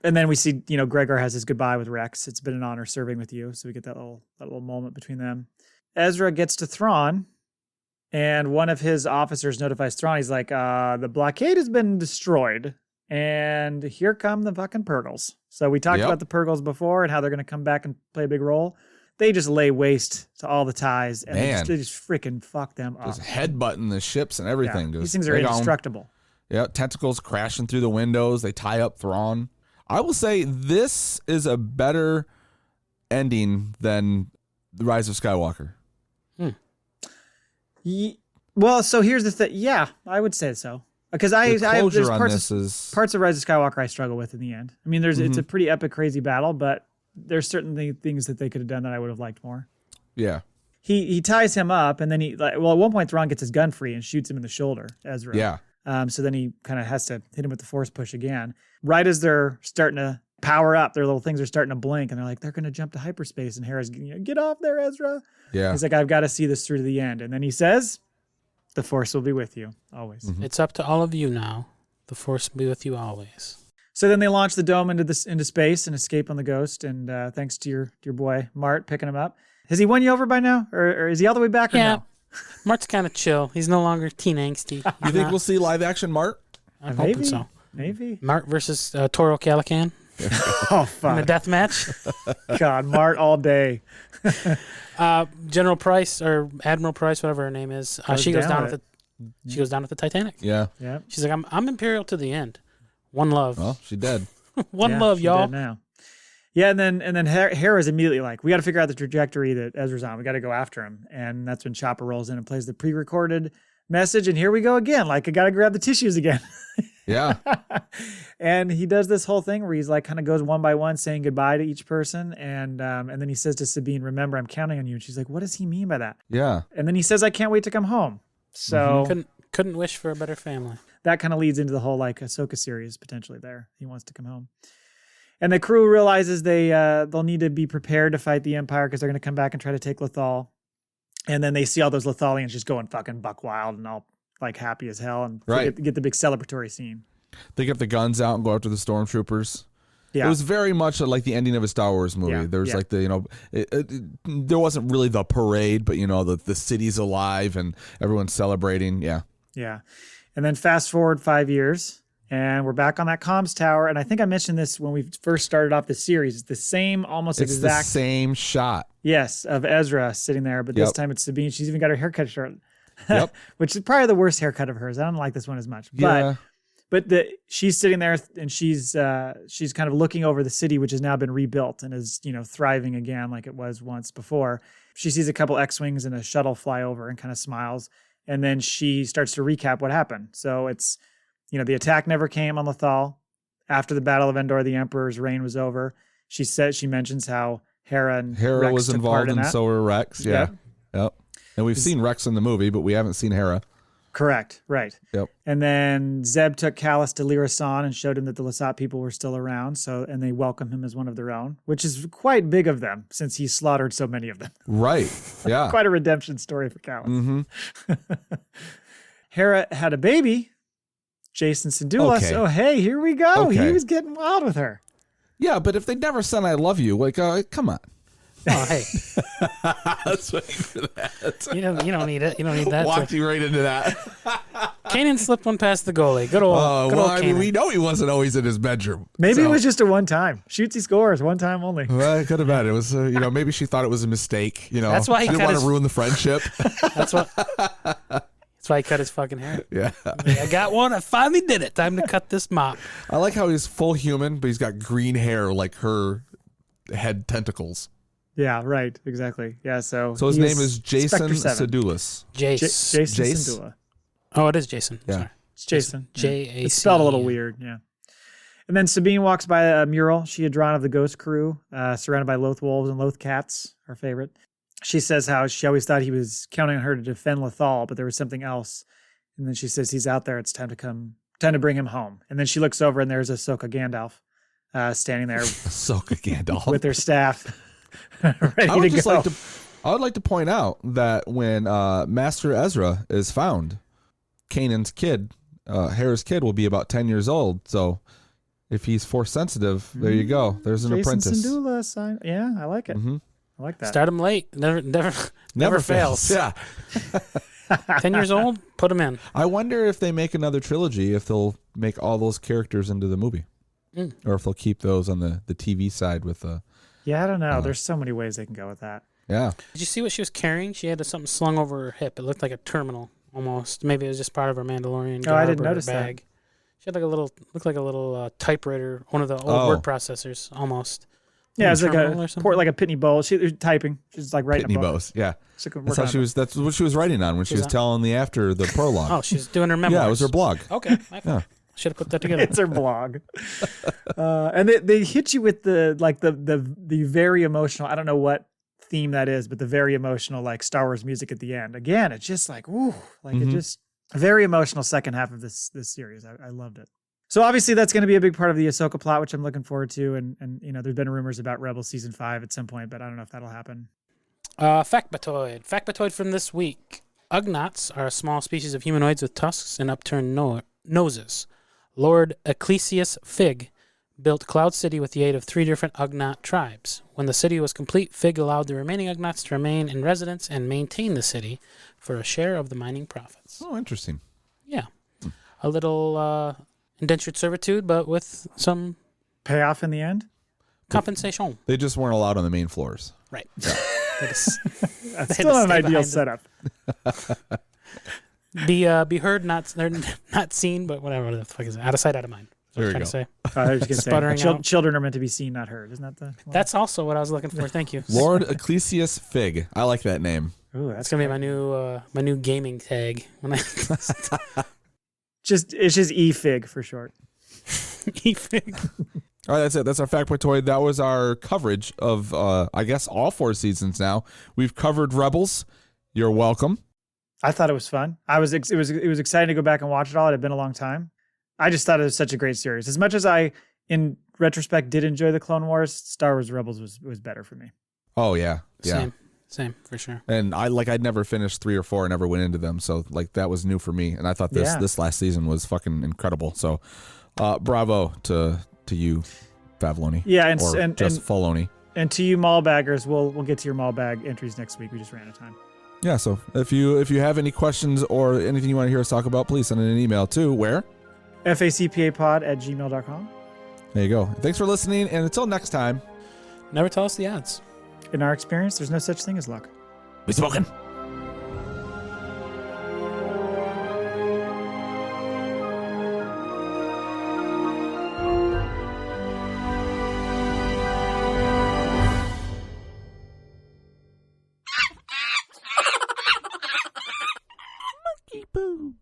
And then we see, Gregor has his goodbye with Rex. It's been an honor serving with you. So we get that little moment between them. Ezra gets to Thrawn, and one of his officers notifies Thrawn. He's like, the blockade has been destroyed, and here come the fucking Purgles. So we talked about the Purgles before and how they're going to come back and play a big role. They just lay waste to all the ties, and they just freaking fuck them up. Just headbutting the ships and everything. Yeah. These things are indestructible. Yeah, tentacles crashing through the windows. They tie up Thrawn. I will say this is a better ending than The Rise of Skywalker. Well, so here's the thing. Yeah, I would say so. Because there's parts of Rise of Skywalker I struggle with in the end. I mean, it's a pretty epic, crazy battle, but there's certainly things that they could have done that I would have liked more. Yeah. He ties him up, and then at one point Thrawn gets his gun free and shoots him in the shoulder, Ezra. Yeah. So then he kind of has to hit him with the force push again. Right as they're starting to power up, their little things are starting to blink, and they're like, they're going to jump to hyperspace. And Hera's, get off there, Ezra. Yeah. He's like, I've got to see this through to the end. And then he says, the force will be with you always. Mm-hmm. It's up to all of you now. The force will be with you always. So then they launch the dome into space and escape on the Ghost. And thanks to your boy Mart picking him up. Has he won you over by now, or is he all the way back? Or no? Mart's kind of chill. He's no longer teen angsty. You think we'll see live action Mart? I'm hoping so. Maybe. Mart versus Toro Calican. Oh, fuck. In a death match. God, Mart all day. General Pryce or Admiral Pryce, whatever her name is, she goes down with the Titanic. Yeah. Yeah. She's like, I'm Imperial to the end. One love. Well, she dead. One love, y'all. Dead now. Yeah, and then Hera's immediately like, we got to figure out the trajectory that Ezra's on. We got to go after him. And that's when Chopper rolls in and plays the pre-recorded message. And here we go again. Like, I got to grab the tissues again. Yeah. And he does this whole thing where he's like, kind of goes one by one saying goodbye to each person. And then he says to Sabine, remember, I'm counting on you. And she's like, what does he mean by that? Yeah. And then he says, I can't wait to come home. So couldn't wish for a better family. That kind of leads into the whole like Ahsoka series potentially there. He wants to come home. And the crew realizes they'll need to be prepared to fight the Empire because they're going to come back and try to take Lothal. And then they see all those Lothalians just going fucking buck wild and all like happy as hell and get the big celebratory scene. They get the guns out and go after the stormtroopers. Yeah. It was very much like the ending of a Star Wars movie. Yeah. There was like there wasn't really the parade, but the city's alive and everyone's celebrating. Yeah. Yeah. And then fast forward 5 years. And we're back on that comms tower. And I think I mentioned this when we first started off the series. It's the same, almost it's exact. the same shot. Yes, of Ezra sitting there. But this time it's Sabine. She's even got her haircut short. Yep. Which is probably the worst haircut of hers. I don't like this one as much. Yeah. But she's sitting there and she's kind of looking over the city, which has now been rebuilt and is, thriving again like it was once before. She sees a couple X-Wings and a shuttle fly over and kind of smiles. And then she starts to recap what happened. So it's, the attack never came on Lothal. After the Battle of Endor, the Emperor's reign was over. She mentions how Hera Rex was took involved part in and that. so were Rex. Yeah. Yep. And we've seen Rex in the movie, but we haven't seen Hera. Correct. Right. Yep. And then Zeb took Callus to Lyrasan and showed him that the Lasat people were still around. And they welcomed him as one of their own, which is quite big of them since he slaughtered so many of them. Right. Yeah. Quite a redemption story for Callus. Mm-hmm. Hera had a baby, Jason Syndulla. Okay. So, hey, here we go. Okay. He was getting wild with her. Yeah, but if they never said I love you, like, come on. Oh, hey. Let's wait for that. You don't need it. You don't need that. Walked you right into that. Kanan slipped one past the goalie. Good old Kanan. We know he wasn't always in his bedroom. Maybe it was just a one time. Shoots, he scores, one time only. Well, it could have been. It was, maybe she thought it was a mistake. That's why he didn't want to ruin the friendship. That's why he cut his fucking hair. Yeah. I got one. I finally did it. Time to cut this mop. I like how he's full human, but he's got green hair like her head tentacles. Yeah, right. Exactly. Yeah, so his name is Jason Syndulla. Jason Jace? Syndulla. Oh, it is Jason. Yeah. Sorry. It's Jason. J-A-C. It's spelled a little weird, yeah. And then Sabine walks by a mural she had drawn of the Ghost crew, surrounded by Loth wolves and Loth cats, her favorite. She says how she always thought he was counting on her to defend Lothal, but there was something else. And then she says, he's out there. It's time to come to bring him home. And then she looks over and there's Ahsoka Gandalf standing there Ahsoka Gandalf with her staff ready to go. I would like to point out that when Master Ezra is found, Kanan's kid, Hera's kid, will be about 10 years old. So if he's force sensitive, there you go. There's an Jason apprentice. Syndulla sign. Yeah, I like it. Mm-hmm. I like that. Start him late. Never fails. Yeah. 10 years old, put him in. I wonder if they make another trilogy, if they'll make all those characters into the movie. Or if they'll keep those on the TV side with the... Yeah, I don't know. There's so many ways they can go with that. Yeah. Did you see what she was carrying? She had something slung over her hip. It looked like a terminal almost. Maybe it was just part of her Mandalorian garb I didn't or notice bag. that. She had looked like a little typewriter, one of the old word processors almost. Yeah, it's like a Pitney Bowes. She's typing. She's like writing Pitney a book. Bowes, yeah. That's how that's what she was writing on when she was telling the prologue. Oh, she's doing her memoirs. Yeah, it was her blog. Okay. Yeah. Should have put that together. It's her blog. And they hit you with the very emotional, I don't know what theme that is, but the very emotional like Star Wars music at the end. Again, it's just like, ooh, like it just a very emotional second half of this series. I loved it. So obviously that's going to be a big part of the Ahsoka plot, which I'm looking forward to. And there's been rumors about Rebels season 5 at some point, but I don't know if that'll happen. FACPAtoid. FACPAtoid from this week. Ugnaughts are a small species of humanoids with tusks and upturned noses. Lord Ecclesias Fig built Cloud City with the aid of 3 different ugnaught tribes. When the city was complete, Fig allowed the remaining ugnaughts to remain in residence and maintain the city for a share of the mining profits. Oh, interesting. Yeah. A little indentured servitude, but with some payoff in the end. Compensation. They just weren't allowed on the main floors. Right. Yeah. That's still an ideal setup. Be heard, they're not seen, but whatever the fuck is it? Out of sight, out of mind. There you go. Say. I was just Sputtering say, out. Children are meant to be seen, not heard. Isn't that the? That's also what I was looking for. Thank you. Lord Ecclesias Fig. I like that name. Ooh, that's gonna be my new gaming tag when I. It's just E-Fig for short. E-Fig. All right, that's it. That's our FACPAtoid. That was our coverage of, I guess, all 4 seasons now. We've covered Rebels. You're welcome. I thought it was fun. It was exciting to go back and watch it all. It had been a long time. I just thought it was such a great series. As much as I, in retrospect, did enjoy the Clone Wars, Star Wars Rebels was better for me. Oh yeah, yeah. Same for sure. And I'd never finished 3 or 4. I never went into them, so like that was new for me. And I thought this last season was fucking incredible. So, bravo to you, Favloni. Yeah, and Filoni. And to you mall baggers, we'll get to your mall bag entries next week. We just ran out of time. Yeah, so if you have any questions or anything you want to hear us talk about, please send an email to where? FACPApod@gmail.com. There you go. Thanks for listening, and until next time. Never tell us the odds. In our experience, there's no such thing as luck. We spoken. Monkey poo.